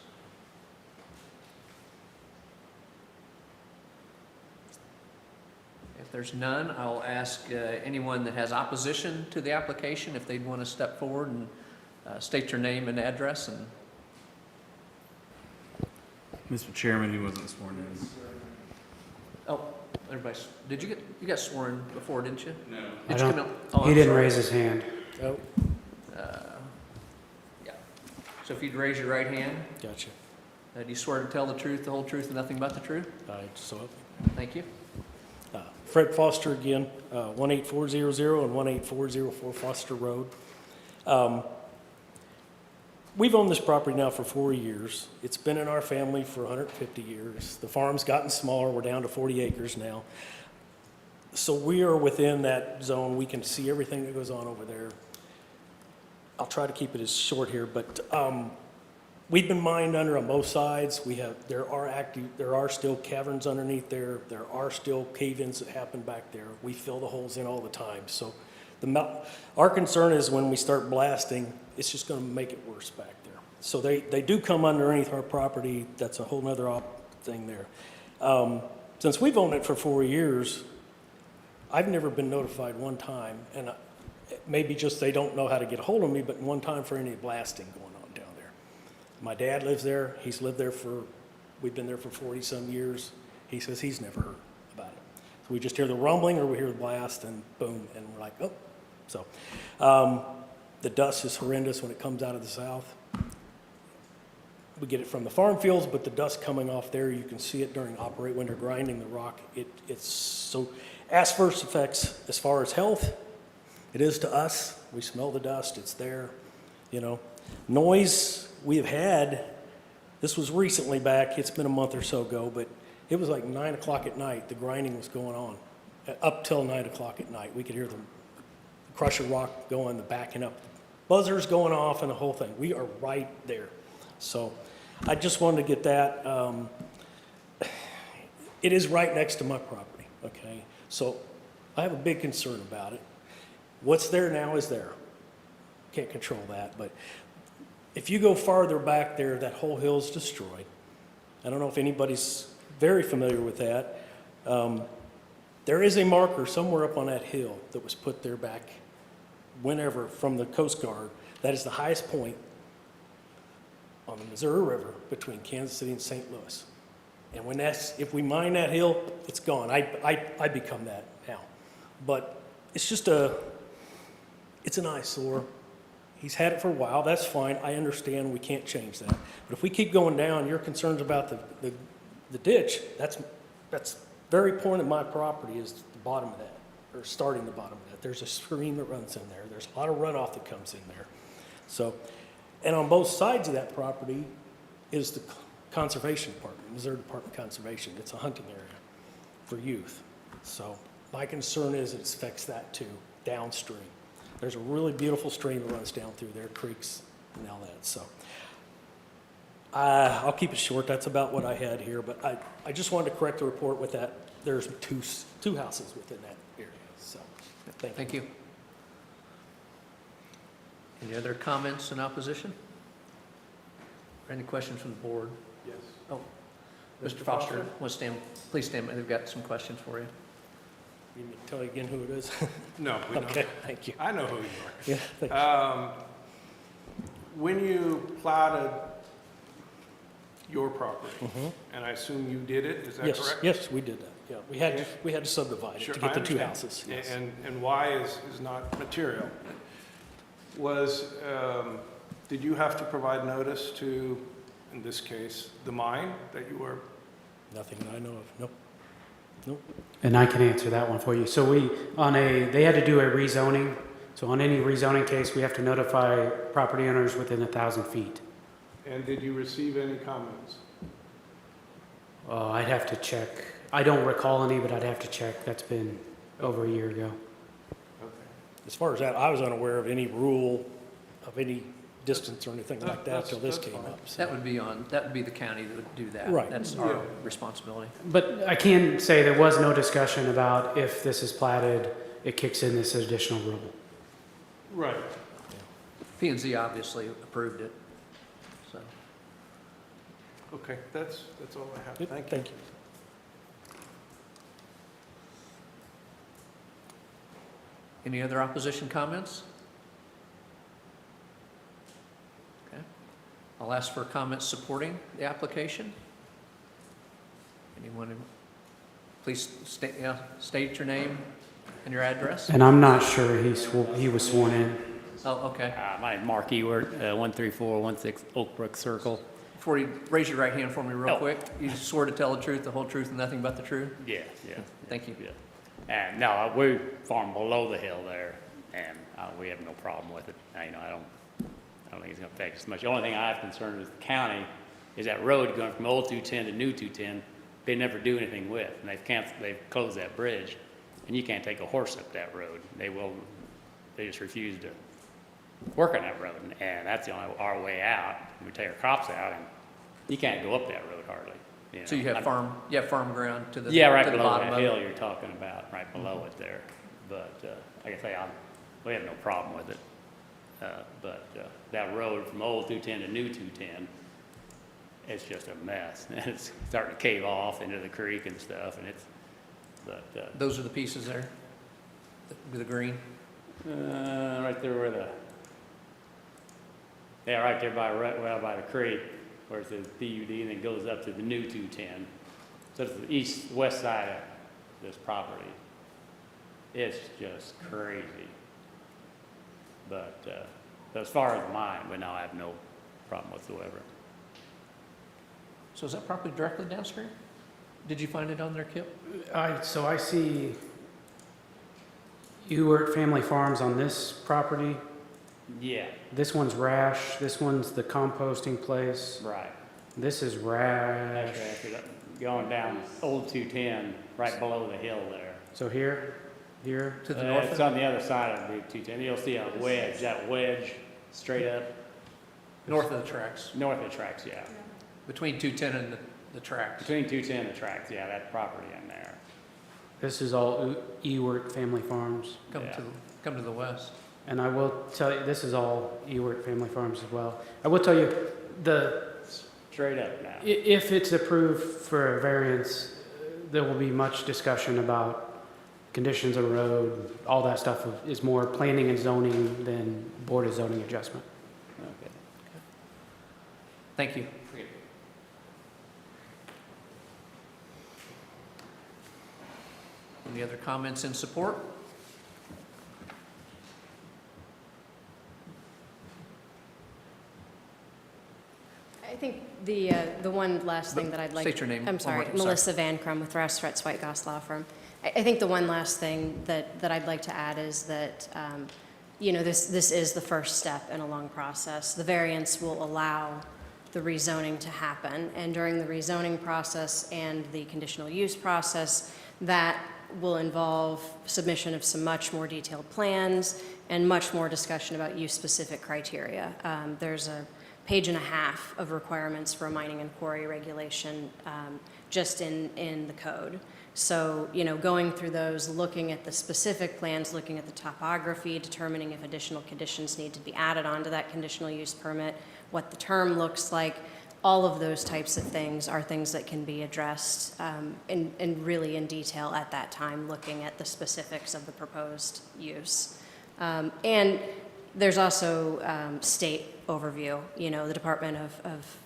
If there's none, I'll ask anyone that has opposition to the application if they'd want to step forward and state your name and address. And Mr. Chairman, he wasn't sworn in. oh, everybody's. You got sworn before, didn't you? No. Did you come out? Oh, He I'm didn't sorry. raise his hand. Oh, Yeah. So if you'd raise your right hand, gotcha. do you swear to tell the truth, the whole truth, and nothing but the truth? Thank you. Fred Foster again, 18400 and 18404 Foster Road. We've owned this property now for 4 years. It's been in our family for 150 years. The farm's gotten smaller. We're down to 40 acres now. So we are within that zone. We can see everything that goes on over there. I'll try to keep it as short here, but we've been mined under on both sides. There are still caverns underneath there. There are still cave-ins that happen back there. We fill the holes in all the time. So our concern is when we start blasting, it's just going to make it worse back there. So they do come underneath our property. That's a whole nother thing there. Since we've owned it for 4 years, I've never been notified one time, and maybe just they don't know how to get a hold of me, but one time for any blasting going on down there. My dad lives there. We've been there for 40-some years. He says he's never heard about it. So we just hear the rumbling or we hear the blast and boom, and we're like, oh. So the dust is horrendous when it comes out of the south. We get it from the farm fields, but the dust coming off there, you can see it when they're grinding the rock. It's so adverse effects as far as health. It is to us. We smell the dust. It's there, Noise we have had, this was recently back. It's been a month or so ago, but it was like 9 o'clock at night. The grinding was going on up till 9 o'clock at night. We could hear the crusher rock going, the backing up, buzzers going off and the whole thing. We are right there. So I just wanted to get that. It is right next to my property, okay? So I have a big concern about it. What's there now is there. Can't control that, but if you go farther back there, that whole hill's destroyed. I don't know if anybody's very familiar with that. There is a marker somewhere up on that hill that was put there back whenever from the Coast Guard. That is the highest point on the Missouri River between Kansas City and St. Louis. And when if we mine that hill, it's gone. I become that now. But it's just it's an eyesore. He's had it for a while, that's fine, I understand, we can't change that. But if we keep going down, your concerns about the ditch, that's very point of my property is the bottom of that, or starting the bottom of that. There's a stream that runs in there, there's a lot of runoff that comes in there. So, and on both sides of that property is the conservation department, Missouri Department of Conservation. It's a hunting area for youth. So my concern is it affects that too, downstream. There's a really beautiful stream that runs down through there, creeks and all that. So I'll keep it short. That's about what I had here. But I just wanted to correct the report with that. There's two houses within that area. So thank you. Thank you. Any other comments in opposition? Or any questions from the board? Yes. Oh, Mr. Foster, please stand. They've got some questions for you. You need me to tell you again who it is? No, we don't. Okay, thank you. I know who you Yeah, thank you. are. When you platted your property, and I assume you did it, is that Yes, correct? yes, we did that. Yeah, we had to subdivide it Sure, to get I the two understand. houses. Yes. And why is not material. Did you have to provide notice to, in this case, the mine that you were? Nothing that I know of. Nope. Nope. And I can answer that one for you. So they had to do a rezoning. So on any rezoning case, we have to notify property owners within 1,000 feet. And did you receive any comments? I'd have to check. I don't recall any, but I'd have to check. That's been over a year ago. Okay. As far as that, I was unaware of any rule of any distance or anything like that That's- till this that's came fine. up. so. That would be the county that would do that. Right. That's our Yeah. responsibility. But I can say there was no discussion about if this is platted, it kicks in this additional rule. Right. P&Z obviously approved it, so. Okay, that's all I have. Yep, Thank you. Thank you. Any other opposition comments? Okay. I'll ask for comments supporting the application. Anyone? Please state your name and your address. And I'm not sure he was sworn in. Oh, okay. My name's Mark Ewert, 13416 Oak Brook Circle. Before you raise your right hand for me real Oh. quick, you swore to tell the truth, the whole truth, and nothing but the truth? Yeah. Thank you. Yeah. And no, we farm below the hill there, and we have no problem with it. I don't think it's going to affect us much. The only thing I have concerned with the county is that road going from old 210 to new 210. They never do anything with, and they've closed that bridge, and you can't take a horse up that road. They just refuse to work on that road, and that's the only our way out. We take our crops out, and you can't go up that road hardly. So you have farm ground to the Yeah, right to the below bottom that of hill it? you're talking about, right below it there. But like I say, we have no problem with it. But that road from old 210 to new 210, it's just a mess. It's starting to cave off into the creek and stuff, and Those are the pieces there, with the green? right there where right there by the creek, where it says PUD, and then goes up to the new 210. So it's the west side of this property. It's just crazy. But as far as mine, but no, I have no problem whatsoever. So is that property directly downstream? Did you find it on there, Kip? So I see Ewert Family Farms on this property. Yeah, This one's Rash. This one's the composting place. right. This is Rash. That's right. Going down old 210, right below the hill there. So here, here, To the north It's of, on the other side of Route 210. You'll see a wedge, that wedge straight up, north of the tracks, north of the tracks, yeah. between 210 and the tracks. Between 210 and the tracks, yeah, that property in there. this is all Ewert Family Farms. Yeah. Come to the west. And I will tell you, this is all Ewert Family Farms as well. I will tell you, Straight up now. if it's approved for a variance, there will be much discussion about conditions of road, all that stuff is more planning and zoning than Board of Zoning adjustment. Okay. Thank you. Any other comments in support? I think the one last thing that I'd like. State your name I'm one more sorry, time, Melissa Van Crum with Rouse Threats White Goss Law Firm. I think the one last thing that I'd like to add is that, this is the first step in a long process. The variance will allow the rezoning to happen, and during the rezoning process and the conditional use process, that will involve submission of some much more detailed plans and much more discussion about use-specific criteria. There's a page and a half of requirements for a mining and quarry regulation just in the code. So, going through those, looking at the specific plans, looking at the topography, determining if additional conditions need to be added onto that conditional use permit, what the term looks like, all of those types of things are things that can be addressed in really in detail at that time, looking at the specifics of the proposed use. And there's also state overview. The Department of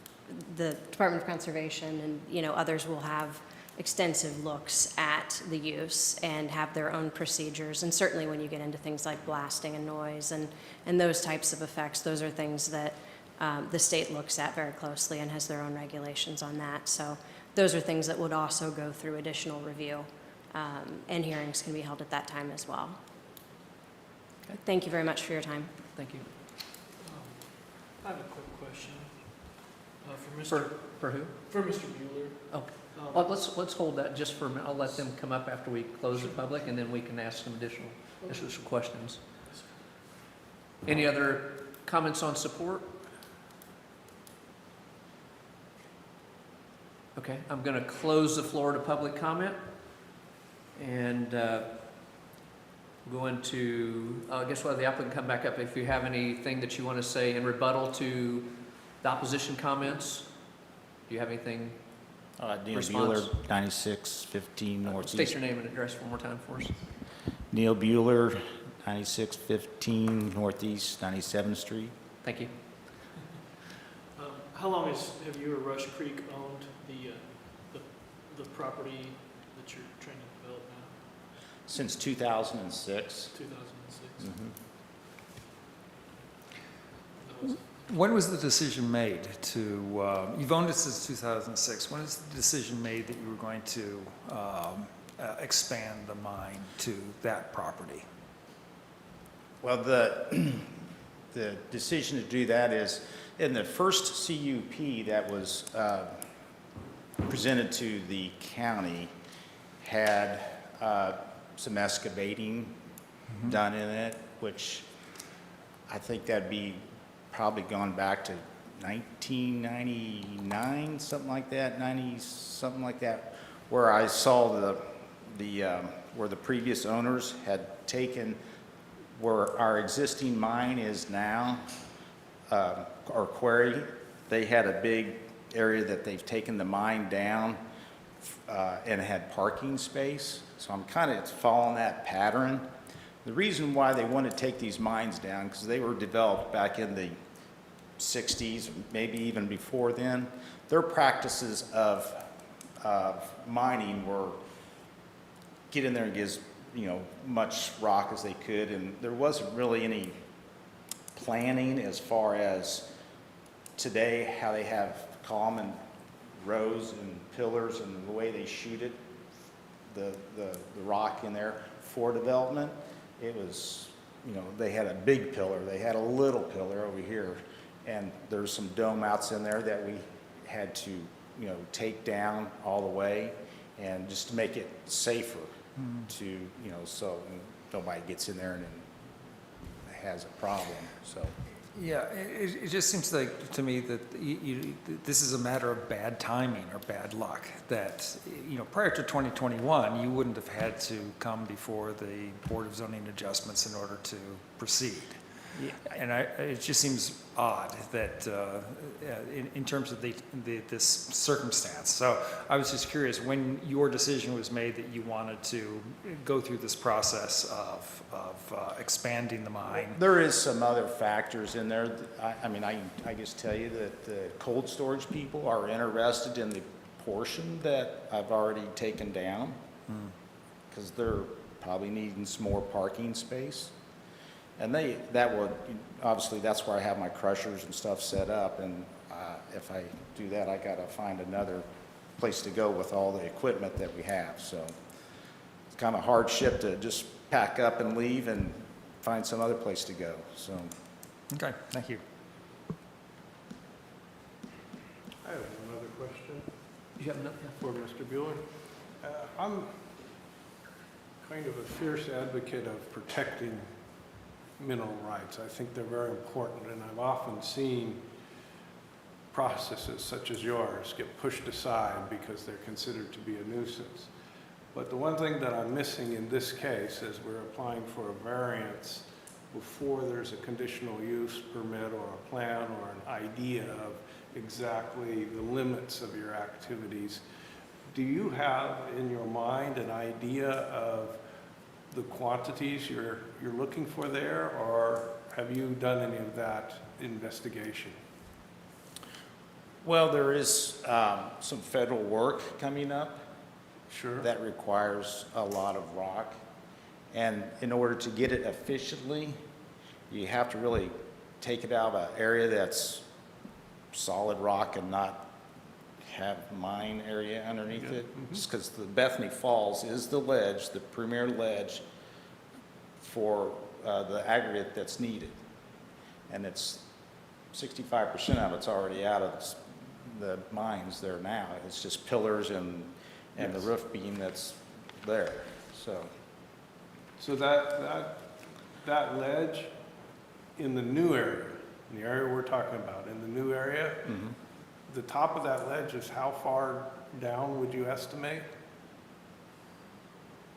Conservation and others will have extensive looks at the use and have their own procedures. And certainly when you get into things like blasting and noise and those types of effects, those are things that the state looks at very closely and has their own regulations on that. So those are things that would also go through additional review, and hearings can be held at that time as well. Okay. Thank you very much for your time. Thank you. I have a quick question for For who? for Mr. Bueller. Oh, well, let's hold that just for a minute. I'll let them come up after we close the public, and then we can ask some additional questions. Any other comments on support? Okay, I'm going to close the floor to public comment, and go into, I guess we'll have the applicant come back up if you have anything that you want to say in rebuttal to the opposition comments. Do you have anything? Neil Response. Bueller, 9615 Northeast. State your name and address one more time for us. Neil Bueller, 9615 Northeast 97th Street. Thank you. How long have you or Rush Creek owned the property that you're trying to develop now? Since 2006. 2006. Mhm. That was- When was the decision made to, you've owned it since 2006, when was the decision made that you were going to expand the mine to that property? Well, the decision to do that is in the first CUP that was presented to the county had some excavating done in it, which I think that'd be probably gone back to 1999, something like that, 90, something like that, where I saw where the previous owners had taken where our existing mine is now, our quarry. They had a big area that they've taken the mine down and had parking space. So I'm kind of following that pattern. The reason why they want to take these mines down, because they were developed back in the 60s, maybe even before then. Their practices of mining were get in there and get as much rock as they could, and there wasn't really any planning as far as today, how they have common rows and pillars and the way they shoot it, the rock in there for development. It was, they had a big pillar, they had a little pillar over here, and there's some dome outs in there that we had to, take down all the way, and just to make it safer. to, you know, so nobody gets in there and has a problem, so. Yeah, it just seems like to me that this is a matter of bad timing or bad luck, that, you know, prior to 2021, you wouldn't have had to come before the Board of Zoning Adjustments in order to proceed. Yeah. And it just seems odd that, in terms of this circumstance. So I was just curious, when your decision was made that you wanted to go through this process of expanding the mine. There is some other factors in there. I mean, I just tell you that the cold storage people are interested in the portion that I've already taken down, because they're probably needing some more parking space. And obviously, that's where I have my crushers and stuff set up, and if I do that, I gotta find another place to go with all the equipment that we have, so it's kind of hardship to just pack up and leave and find some other place to go, so. Okay, thank you. I have another question You have nothing? for Mr. Bueller. I'm kind of a fierce advocate of protecting mineral rights. I think they're very important, and I've often seen processes such as yours get pushed aside because they're considered to be a nuisance. But the one thing that I'm missing in this case is we're applying for a variance before there's a conditional use permit or a plan or an idea of exactly the limits of your activities. Do you have in your mind an idea of the quantities you're looking for there, or have you done any of that investigation? Well, there is some federal work coming up. Sure. That requires a lot of rock. And in order to get it efficiently, you have to really take it out of an area that's solid rock and not have mine area underneath it. Just because the Bethany Falls is the ledge, the premier ledge for the aggregate that's needed. And it's 65% of it's already out of the mines there now. It's just pillars and the roof beam that's there, so. So that ledge in the new area, in the area we're talking about, in the new area, the top of that ledge is how far down would you estimate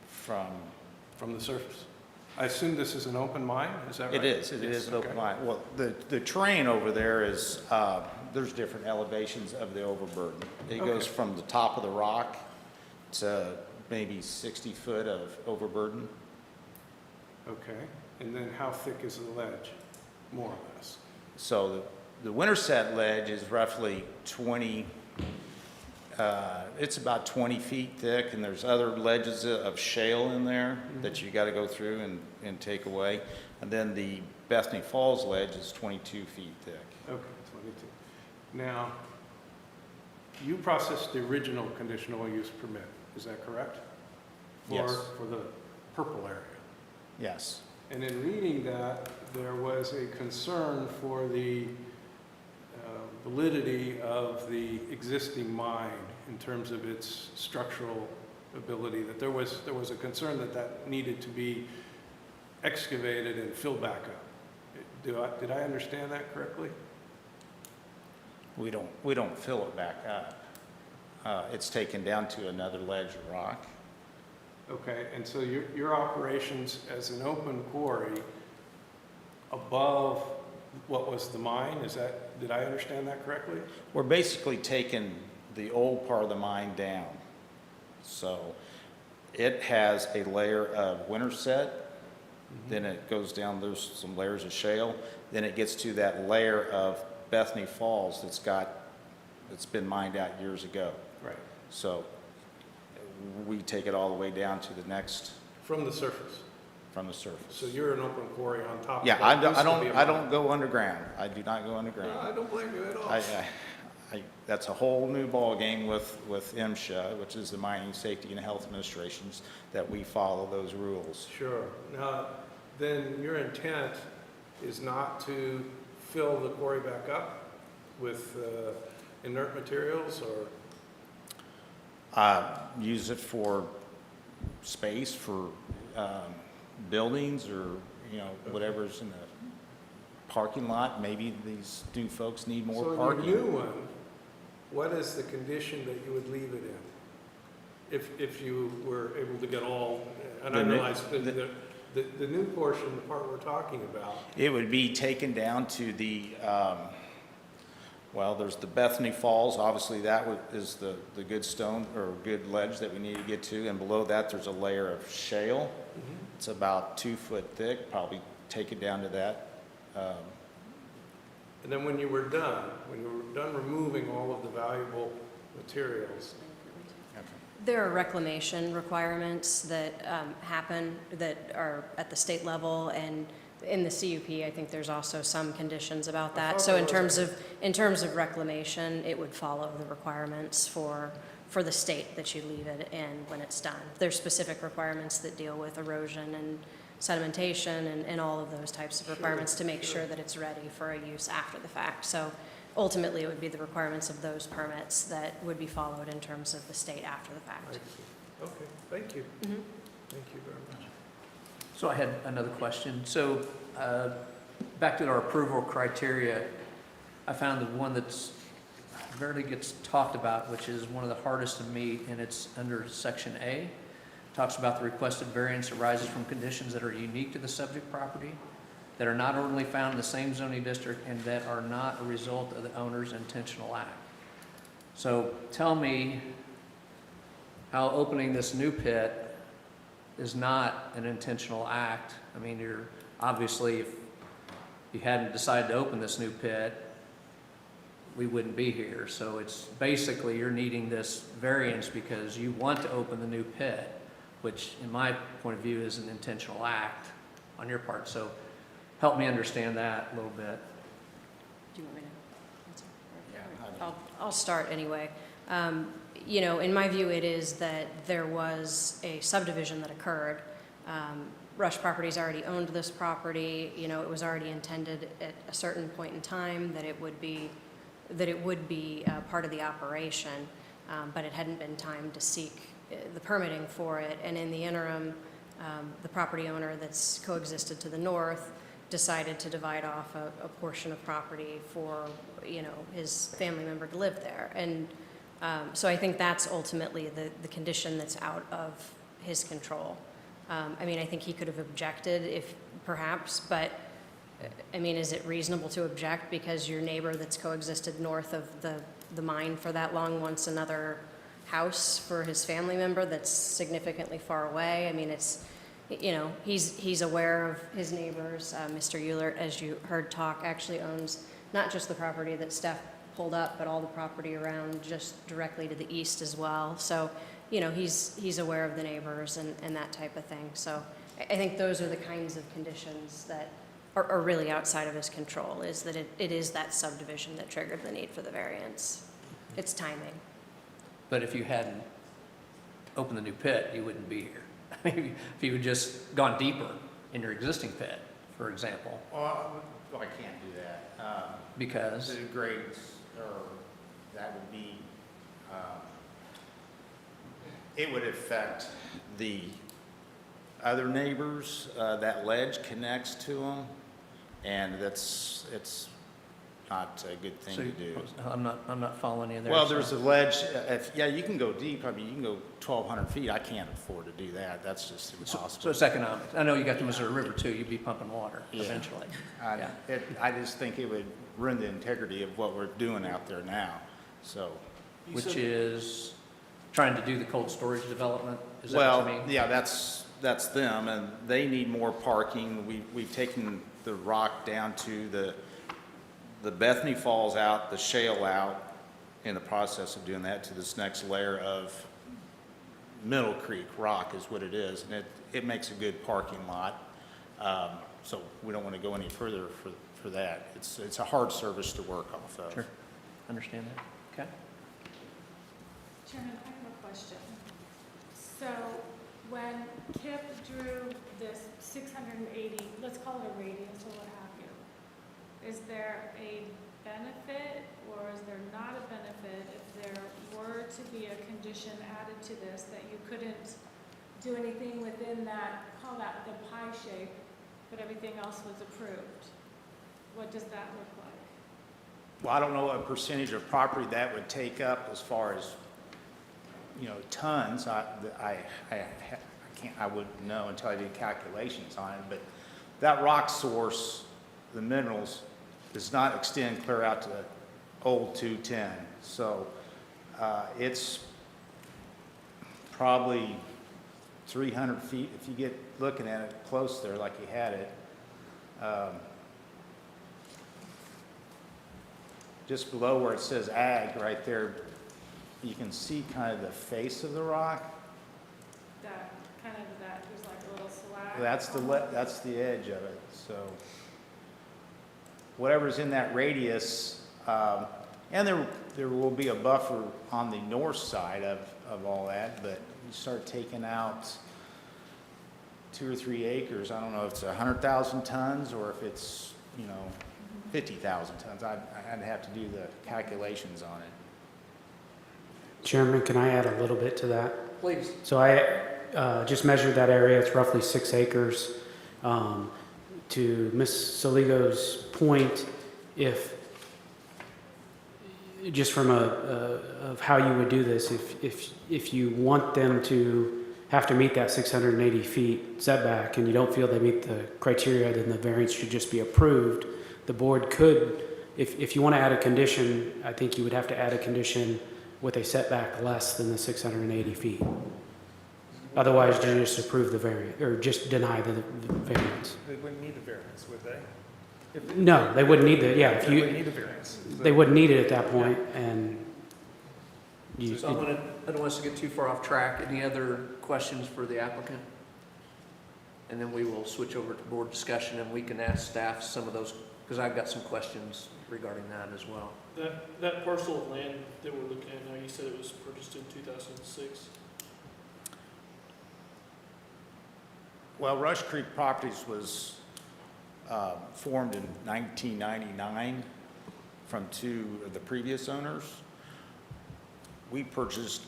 from the surface? I assume this is an open mine, is that right? It is an open mine. Well, the terrain over there is, there's different elevations of the overburden. It goes from the top of the rock to maybe 60 foot of overburden. Okay, and then how thick is the ledge, more or less? So the Winterset ledge is roughly 20, it's about 20 feet thick, and there's other ledges of shale in there that you got to go through and take away. And then the Bethany Falls ledge is 22 feet thick. Okay, 22. Now, you processed the original conditional use permit, is that correct? Yes. For the purple area. Yes. And in reading that, there was a concern for the validity of the existing mine in terms of its structural ability, that there was a concern that needed to be excavated and filled back up. Did I understand that correctly? We don't fill it back up. It's taken down to another ledge of rock. Okay, and so your operations as an open quarry above what was the mine, did I understand that correctly? We're basically taking the old part of the mine down. So it has a layer of Winterset, then it goes down, there's some layers of shale, then it gets to that layer of Bethany Falls that's been mined out years ago. Right. So we take it all the way down to the next, From the surface. from the surface. So you're an open quarry on top of Yeah, what I used to be a don't mine. go underground. I do not go underground. No, I don't blame you at all. That's a whole new ballgame with MSHA, which is the Mining Safety and Health Administrations, that we follow those rules. Sure. Now, then your intent is not to fill the quarry back up with inert materials, or? Use it for space for buildings or, whatever's in the parking lot. Maybe these new folks need more So parking. in your new one, what is the condition that you would leave it in? If you were able to get all, and I The new- realize the new portion, the part we're talking about, It would be taken down to the, there's the Bethany Falls, obviously is the good stone or good ledge that we need to get to, and below that, there's a layer of shale. It's about 2 foot thick, probably take it down to that. and then when you were done removing all of the valuable materials, There are reclamation requirements that happen that are at the state level, and in the CUP, I think there's also some conditions about that. So in terms of reclamation, it would follow the requirements for the state that you leave it in when it's done. There's specific requirements that deal with erosion and sedimentation and all of those types of requirements to make sure that it's ready for a use after the fact. So ultimately, it would be the requirements of those permits that would be followed in terms of the state after the I fact. see. Okay, thank you. Mhm. Thank you very much. So I had another question. So back to our approval criteria, I found the one that's rarely gets talked about, which is one of the hardest to meet, and it's under Section A. Talks about the requested variance arises from conditions that are unique to the subject property, that are not ordinarily found in the same zoning district, and that are not a result of the owner's intentional act. So tell me how opening this new pit is not an intentional act. I mean, you're obviously, if you hadn't decided to open this new pit, we wouldn't be here. So it's basically you're needing this variance because you want to open the new pit, which in my point of view is an intentional act on your part. So help me understand that a little bit. Do you want me to answer? Yeah. I'll start anyway. In my view, it is that there was a subdivision that occurred. Rush Properties already owned this property. It was already intended at a certain point in time that it would be part of the operation, but it hadn't been time to seek the permitting for it. And in the interim, the property owner that's coexisted to the north decided to divide off a portion of property for, his family member to live there. And so I think that's ultimately the condition that's out of his control. I think he could have objected if perhaps, but is it reasonable to object because your neighbor that's coexisted north of the mine for that long wants another house for his family member that's significantly far away? He's aware of his neighbors. Mr. Eulert, as you heard talk, actually owns not just the property that Steph pulled up, but all the property around just directly to the east as well. So, he's aware of the neighbors and that type of thing. So I think those are the kinds of conditions that are really outside of his control, is that it is that subdivision that triggered the need for the variance. It's timing. But if you hadn't opened the new pit, you wouldn't be here. If you had just gone deeper in your existing pit, for example, Well, I can't do that. because, The grades, that would be, it would affect the other neighbors. That ledge connects to them, and it's not a good thing so to do. I'm not following you there. Well, so- there's a ledge, you can go deep, you can go 1,200 feet. I can't afford to do that. That's just So impossible. it's economic. I know you got the Missouri River too. You'd be pumping water Yeah. eventually. I- Yeah. I just think it would ruin the integrity of what we're doing out there now, so. Which is trying to do the cold storage development? Is that what you Well, mean? yeah, that's them, and they need more parking. We've taken the rock down to the Bethany Falls out, the shale out, in the process of doing that to this next layer of Middle Creek rock is what it is, and it makes a good parking lot. So we don't want to go any further for that. It's a hard service to work off of. Sure. Understand that? Okay. Chairman, I have a question. So when Kip drew this 680, let's call it a radius or what have you, is there a benefit or is there not a benefit if there were to be a condition added to this that you couldn't do anything within that, call that the pie shape, but everything else was approved. What does that look like? Well, I don't know what percentage of property that would take up as far as, tons. I can't, I wouldn't know until I did calculations on it, but that rock source, the minerals, does not extend clear out to old 210. So it's probably 300 feet if you get looking at it close there like you had it. Just below where it says ag right there, you can see kind of the face of the rock. That, kind of that, there's like a little slag? That's the edge of it. So whatever's in that radius, and there will be a buffer on the north side of all that, but you start taking out 2 or 3 acres. I don't know if it's 100,000 tons or if it's 50,000 tons. I'd have to do the calculations on it. Chairman, can I add a little bit to that? Please. So I just measured that area, it's roughly 6 acres. To Ms. Soligo's point, if, just from of how you would do this, if you want them to have to meet that 680 feet setback and you don't feel they meet the criteria, then the variance should just be approved. The board could, if you want to add a condition, I think you would have to add a condition with a setback less than the 680 feet. Otherwise, you just approve the variance, or just deny the variance. They wouldn't need a variance, would they? No, they wouldn't need the, yeah, if They wouldn't you, need a variance. they wouldn't need it at that point, and you, So I don't want us to get too far off track. Any other questions for the applicant? And then we will switch over to board discussion and we can ask staff some of those, because I've got some questions regarding that as well. That parcel of land that we're looking at now, you said it was purchased in 2006? Well, Rush Creek Properties was formed in 1999 from 2 of the previous owners. We purchased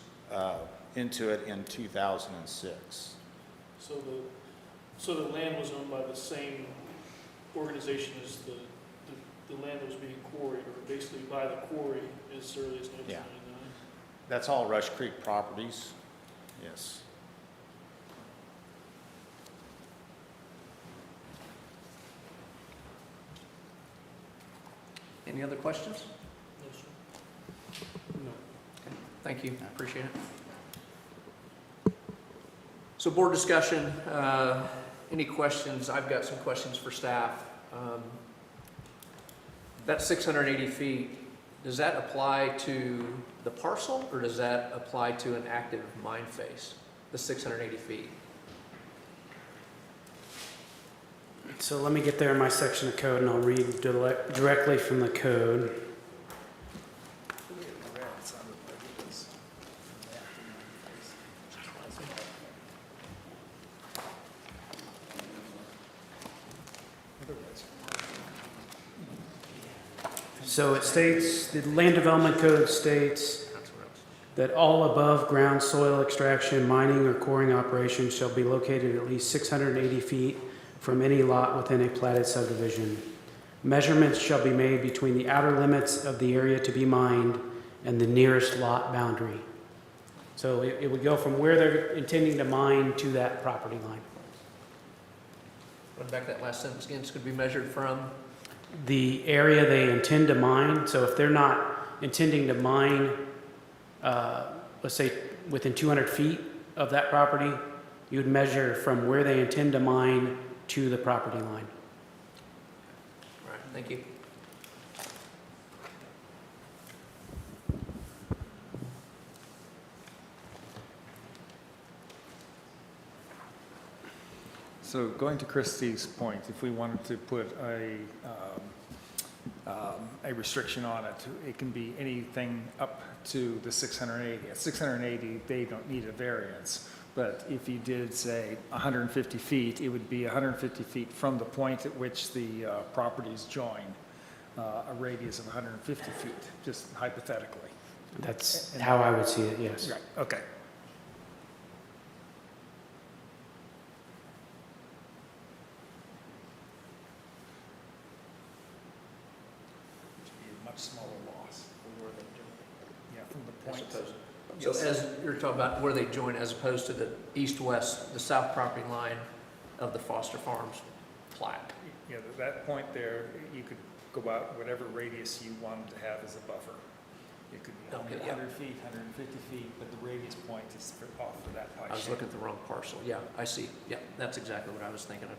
into it in 2006. So the land was owned by the same organization as the land that was being quarried, or basically by the quarry as early as 1999? That's all Rush Creek Properties, yes. Any other questions? No, sir. Okay, thank you, appreciate it. So board discussion, any questions? I've got some questions for staff. That 680 feet, does that apply to the parcel or does that apply to an active mine face, the 680 feet? so let me get there in my section of code and I'll read directly from the code. So it states, the Land Development Code states that all above ground soil extraction, mining, or quarrying operations shall be located at least 680 feet from any lot within a platted subdivision. Measurements shall be made between the outer limits of the area to be mined and the nearest lot boundary. So it would go from where they're intending to mine to that property line. Run back that last sentence again, it's going to be measured from? The area they intend to mine, so if they're not intending to mine, let's say within 200 feet of that property, you would measure from where they intend to mine to the property line. All right, thank you. So going to Christie's point, if we wanted to put a restriction on it, it can be anything up to the 680. At 680, they don't need a variance. But if you did, say, 150 feet, it would be 150 feet from the point at which the properties join, a radius of 150 feet, just hypothetically. That's how I would see it, yes. Right, okay. much smaller loss from where they join. Yeah, from the As point. opposed, so as you're talking about where they join as opposed to the east-west, the south property line of the Foster Farms plat. Yeah, that point there, you could go out whatever radius you wanted to have as a buffer. It could be Okay, yeah. 100 feet, 150 feet, but the radius point is off for that pie I was shape, looking at the wrong parcel. Yeah, I see. Yeah, that's exactly what I was thinking of.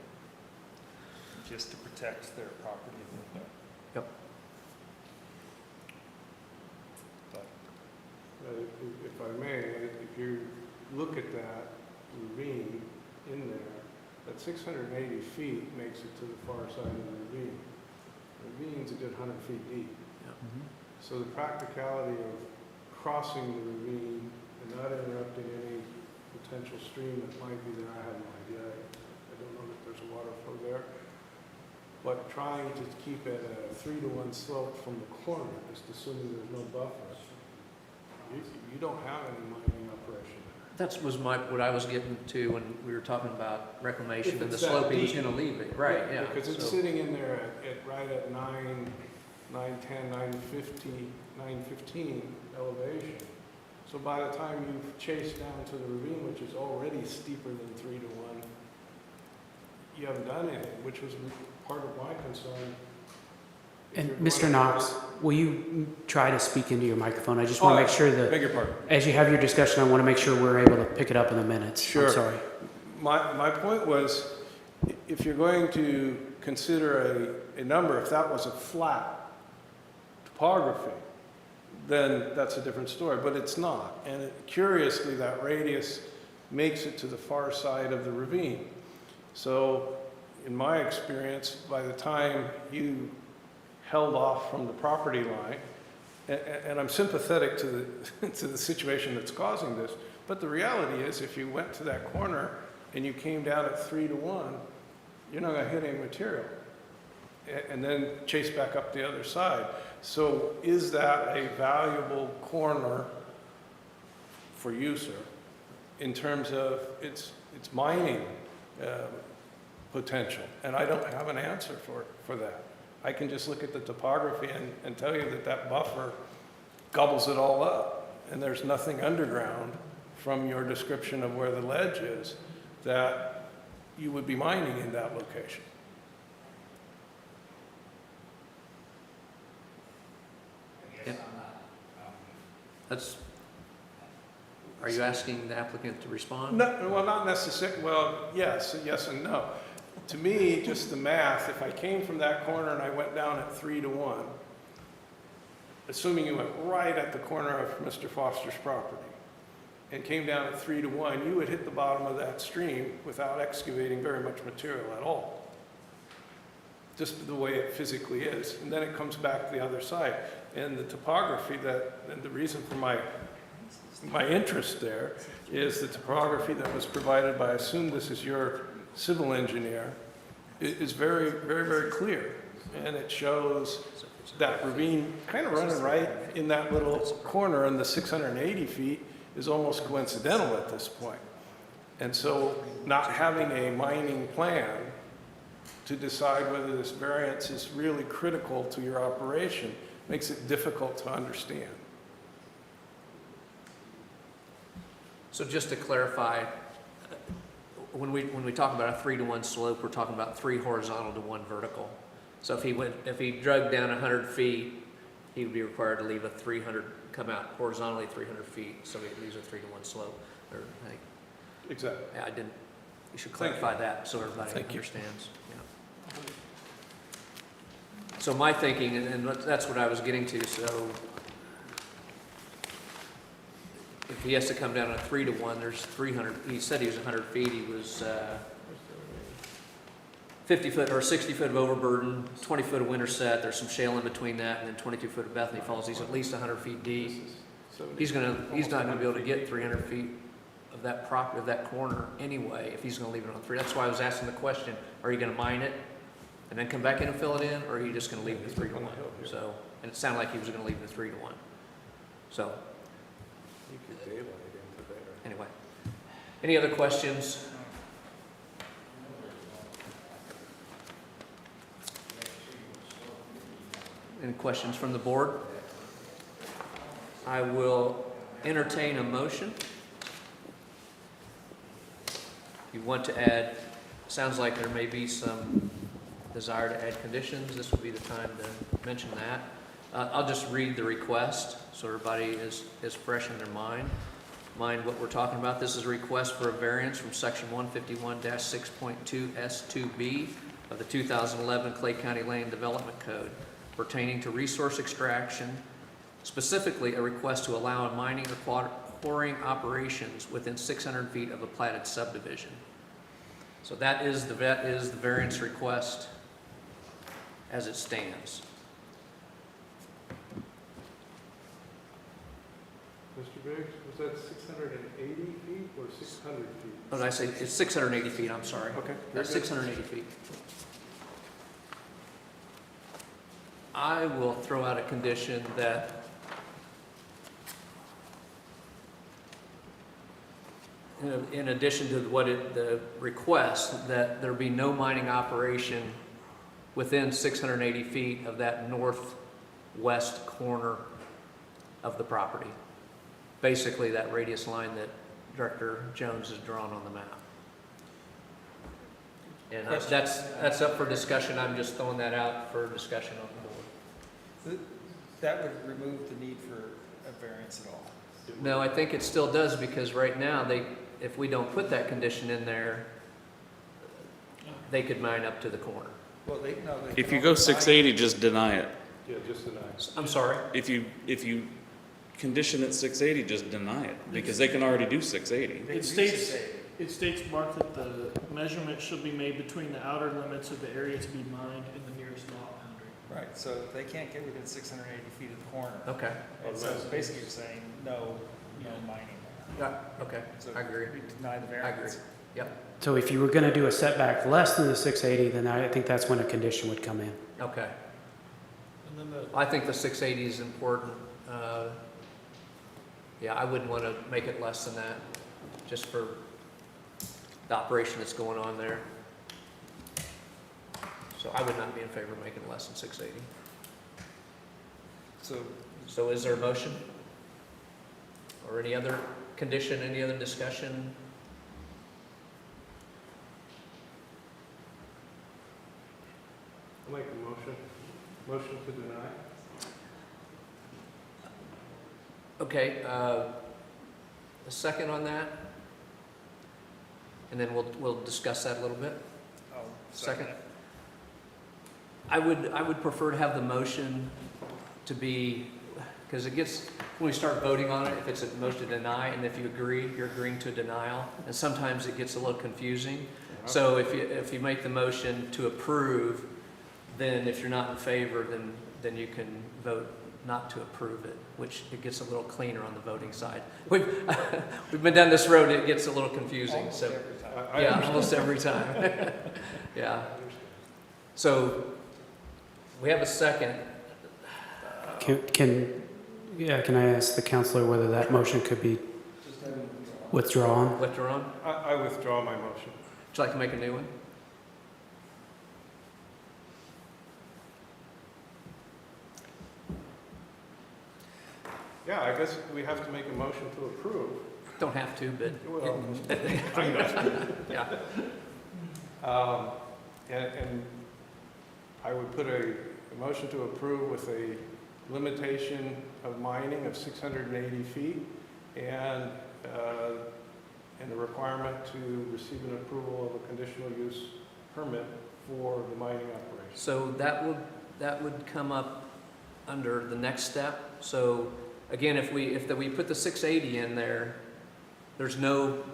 just to protect their property a little bit. Yep. But If I may, if you look at that ravine in there, that 680 feet makes it to the far side of the ravine. The ravine's a good 100 feet deep. So the practicality of crossing the ravine and not interrupting any potential stream that might be there, I have no idea. I don't know that there's a water flow there. But trying to keep it a 3-to-1 slope from the corner, just assuming there's no buffer, you don't have any mining operation there. That was what I was getting to when we were talking about reclamation If and the it's that slope he was deep. gonna leave it, right, yeah. Because it's so- sitting in there right at 910, 915 elevation. So by the time you've chased down to the ravine, which is already steeper than 3-to-1, you haven't done anything, which was part of my concern. If And you're Mr. going- Knox, will you try to speak into your microphone? I just want to make sure that, Beg your pardon. as you have your discussion, I want to make sure we're able to pick it up in the minutes. Sure. I'm sorry. My point was, if you're going to consider a number, if that was a flat topography, then that's a different story, but it's not. And curiously, that radius makes it to the far side of the ravine. So in my experience, by the time you held off from the property line, and I'm sympathetic to the, to the situation that's causing this, but the reality is if you went to that corner and you came down at 3-to-1, you're not gonna hit any material. And then chase back up the other side. So is that a valuable corner for you, sir, in terms of its mining potential? And I don't have an answer for that. I can just look at the topography and tell you that that buffer gobbles it all up. And there's nothing underground from your description of where the ledge is that you would be mining in that location. That's, are you asking the applicant to respond? No, well, not necessarily, well, yes and no. To me, just the math, if I came from that corner and I went down at 3-to-1, assuming you went right at the corner of Mr. Foster's property and came down at 3-to-1, you would hit the bottom of that stream without excavating very much material at all. Just the way it physically is. And then it comes back the other side. And the topography and the reason for my interest there is the topography that was provided by, I assume this is your civil engineer, is very, very, very clear. And it shows that ravine kind of running right in that little corner, and the 680 feet is almost coincidental at this point. And so not having a mining plan to decide whether this variance is really critical to your operation makes it difficult to understand. So just to clarify, when we talk about a 3-to-1 slope, we're talking about 3 horizontal to 1 vertical. So if he drug down 100 feet, he would be required to leave a 300, come out horizontally 300 feet, so he leaves a 3-to-1 slope. Or, like, Exactly. yeah, you should clarify that so everybody Thank you. understands. Yeah. So my thinking, and that's what I was getting to, so if he has to come down a 3-to-1, there's 300, he said he was 100 feet, he was 50 foot or 60 foot of overburden, 20 foot of Winterset, there's some shale in between that, and then 22 foot of Bethany Falls, he's at least 100 feet deep. He's not gonna be able to get 300 feet of that property, of that corner anyway, if he's gonna leave it on 3. That's why I was asking the question, are you gonna mine it and then come back in and fill it in, or are you just gonna leave it at 3-to-1? So, and it sounded like he was gonna leave it at 3-to-1. So, You could daylight into there. anyway. Any other questions? Any questions from the board? I will entertain a motion. If you want to add, sounds like there may be some desire to add conditions. This would be the time to mention that. I'll just read the request so everybody is fresh in their mind what we're talking about. This is a request for a variance from section 151-6.2 S2B of the 2011 Clay County Land Development Code pertaining to resource extraction, specifically a request to allow mining or quarrying operations within 600 feet of a platted subdivision. So that is the variance request as it stands. Mr. Biggs, was that 680 feet or 600 feet? Oh, did I say, it's 680 feet, I'm sorry. Okay. That's 680 feet. I will throw out a condition that in addition to the request, that there be no mining operation within 680 feet of that northwest corner of the property. Basically, that radius line that Director Jones has drawn on the map. And that's up for discussion. I'm just throwing that out for discussion on the board. That would remove the need for a variance at all. No, I think it still does, because right now, if we don't put that condition in there, they could mine up to the corner. Well, If you go 680, just deny it. Yeah, just a nice. I'm sorry? If you condition it 680, just deny it, because they can already do 680. It states, Mark, that the measurement should be made between the outer limits of the area to be mined and the nearest lot boundary. Right, so they can't get within 680 feet of the corner. Okay. And so basically you're saying no mining there. Yeah, okay, So I agree. we deny the I agree. variance. Yep, So if you were going to do a setback less than the 680, then I think that's when a condition would come in. okay. And then I think the 680 is important. Yeah, I wouldn't want to make it less than that, just for the operation that's going on there. So I would not be in favor of making it less than 680. So is there a motion? Or any other condition, any other discussion? I'll make a motion. Motion to deny. Okay, a second on that? And then we'll discuss that a little bit. Oh, Second? I would prefer to have the motion to be, because it gets, when we start voting on it, if it's a motion to deny, and if you agree, you're agreeing to a denial, and sometimes it gets a little confusing. So if you make the motion to approve, then if you're not in favor, then you can vote not to approve it, which it gets a little cleaner on the voting side. We've been down this road, it gets a little confusing, so. Yeah, almost every time. Yeah. So we have a second. Can I ask the counselor whether that motion could be withdrawn? Withdrawn? I withdraw my motion. Would you like to make a new one? Yeah, I guess we have to make a motion to approve. Don't have to, but. Well, Yeah. And I would put a motion to approve with a limitation of mining of 680 feet and the requirement to receive an approval of a conditional use permit for the mining operation. So that would come up under the next step. So again, if we put the 680 in there, there's no,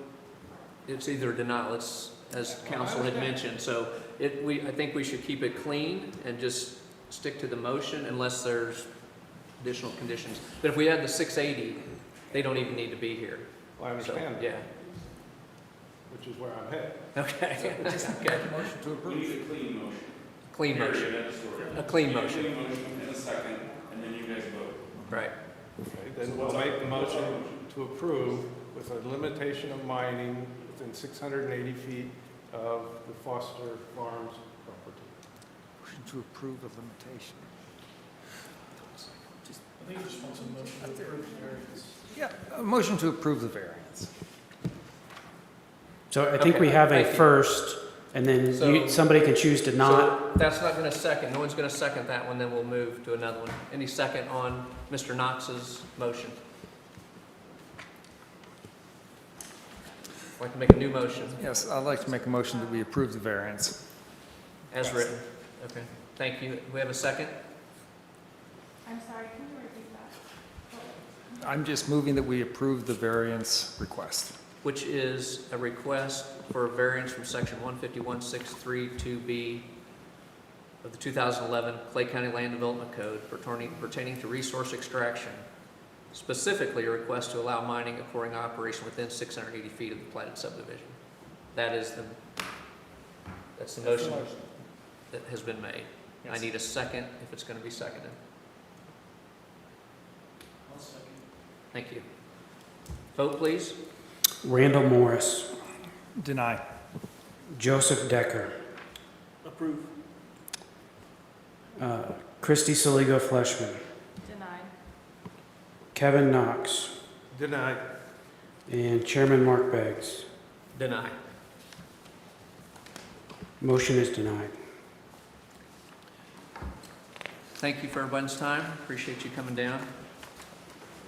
it's either denial, it's, as council had mentioned. So I think we should keep it clean and just stick to the motion unless there's additional conditions. But if we add the 680, they don't even need to be here. Well, I understand that, Yeah. which is where I'm headed. Okay. Okay. Motion to approve. We need a clean motion. Clean motion. Period, end of story. A clean We need motion. A clean motion and a second, and then you guys vote. Right. Okay, then we'll make the motion to approve with a limitation of mining within 680 feet of the Foster Farms property. Motion to approve of limitation. Yeah, a motion to approve the variance. So I think Okay, we have a thank you. first, and then So- somebody can choose to not. So that's not going to second, no one's going to second that one, then we'll move to another one. Any second on Mr. Knox's motion? I'd like to make a new motion, Yes, I'd like to make a motion that we approve the variance. as written. Okay, thank you. Do we have a second? I'm sorry, can you repeat that? I'm just moving that we approve the variance request. Which is a request for a variance from section 151.632B of the 2011 Clay County Land Development Code pertaining to resource extraction. Specifically, a request to allow mining a quarrying operation within 680 feet of the platted subdivision. That's the motion that has been made. I need a second if it's going to be seconded. Thank you. Vote, please. Randall Morris, Deny. Joseph Decker. Approve. Christy Saligo Fleshman, Denied. Kevin Knox, Denied. and Chairman Mark Beggs. Deny. Motion is denied. Thank you for everyone's time. Appreciate you coming down.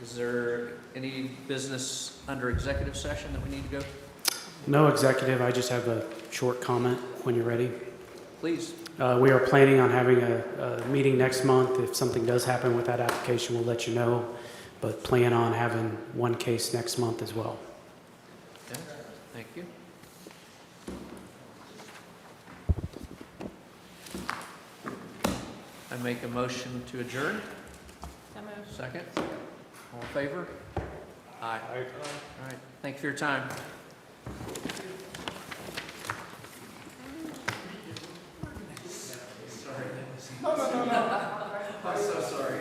Is there any business under executive session that we need to go? No executive, I just have a short comment when you're ready. Please. We are planning on having a meeting next month. If something does happen with that application, we'll let you know, but plan on having one case next month as well. Okay. Thank you. I make a motion to adjourn. So moved. Second. All in favor? Aye. All right. Thank you for your time. I'm so sorry.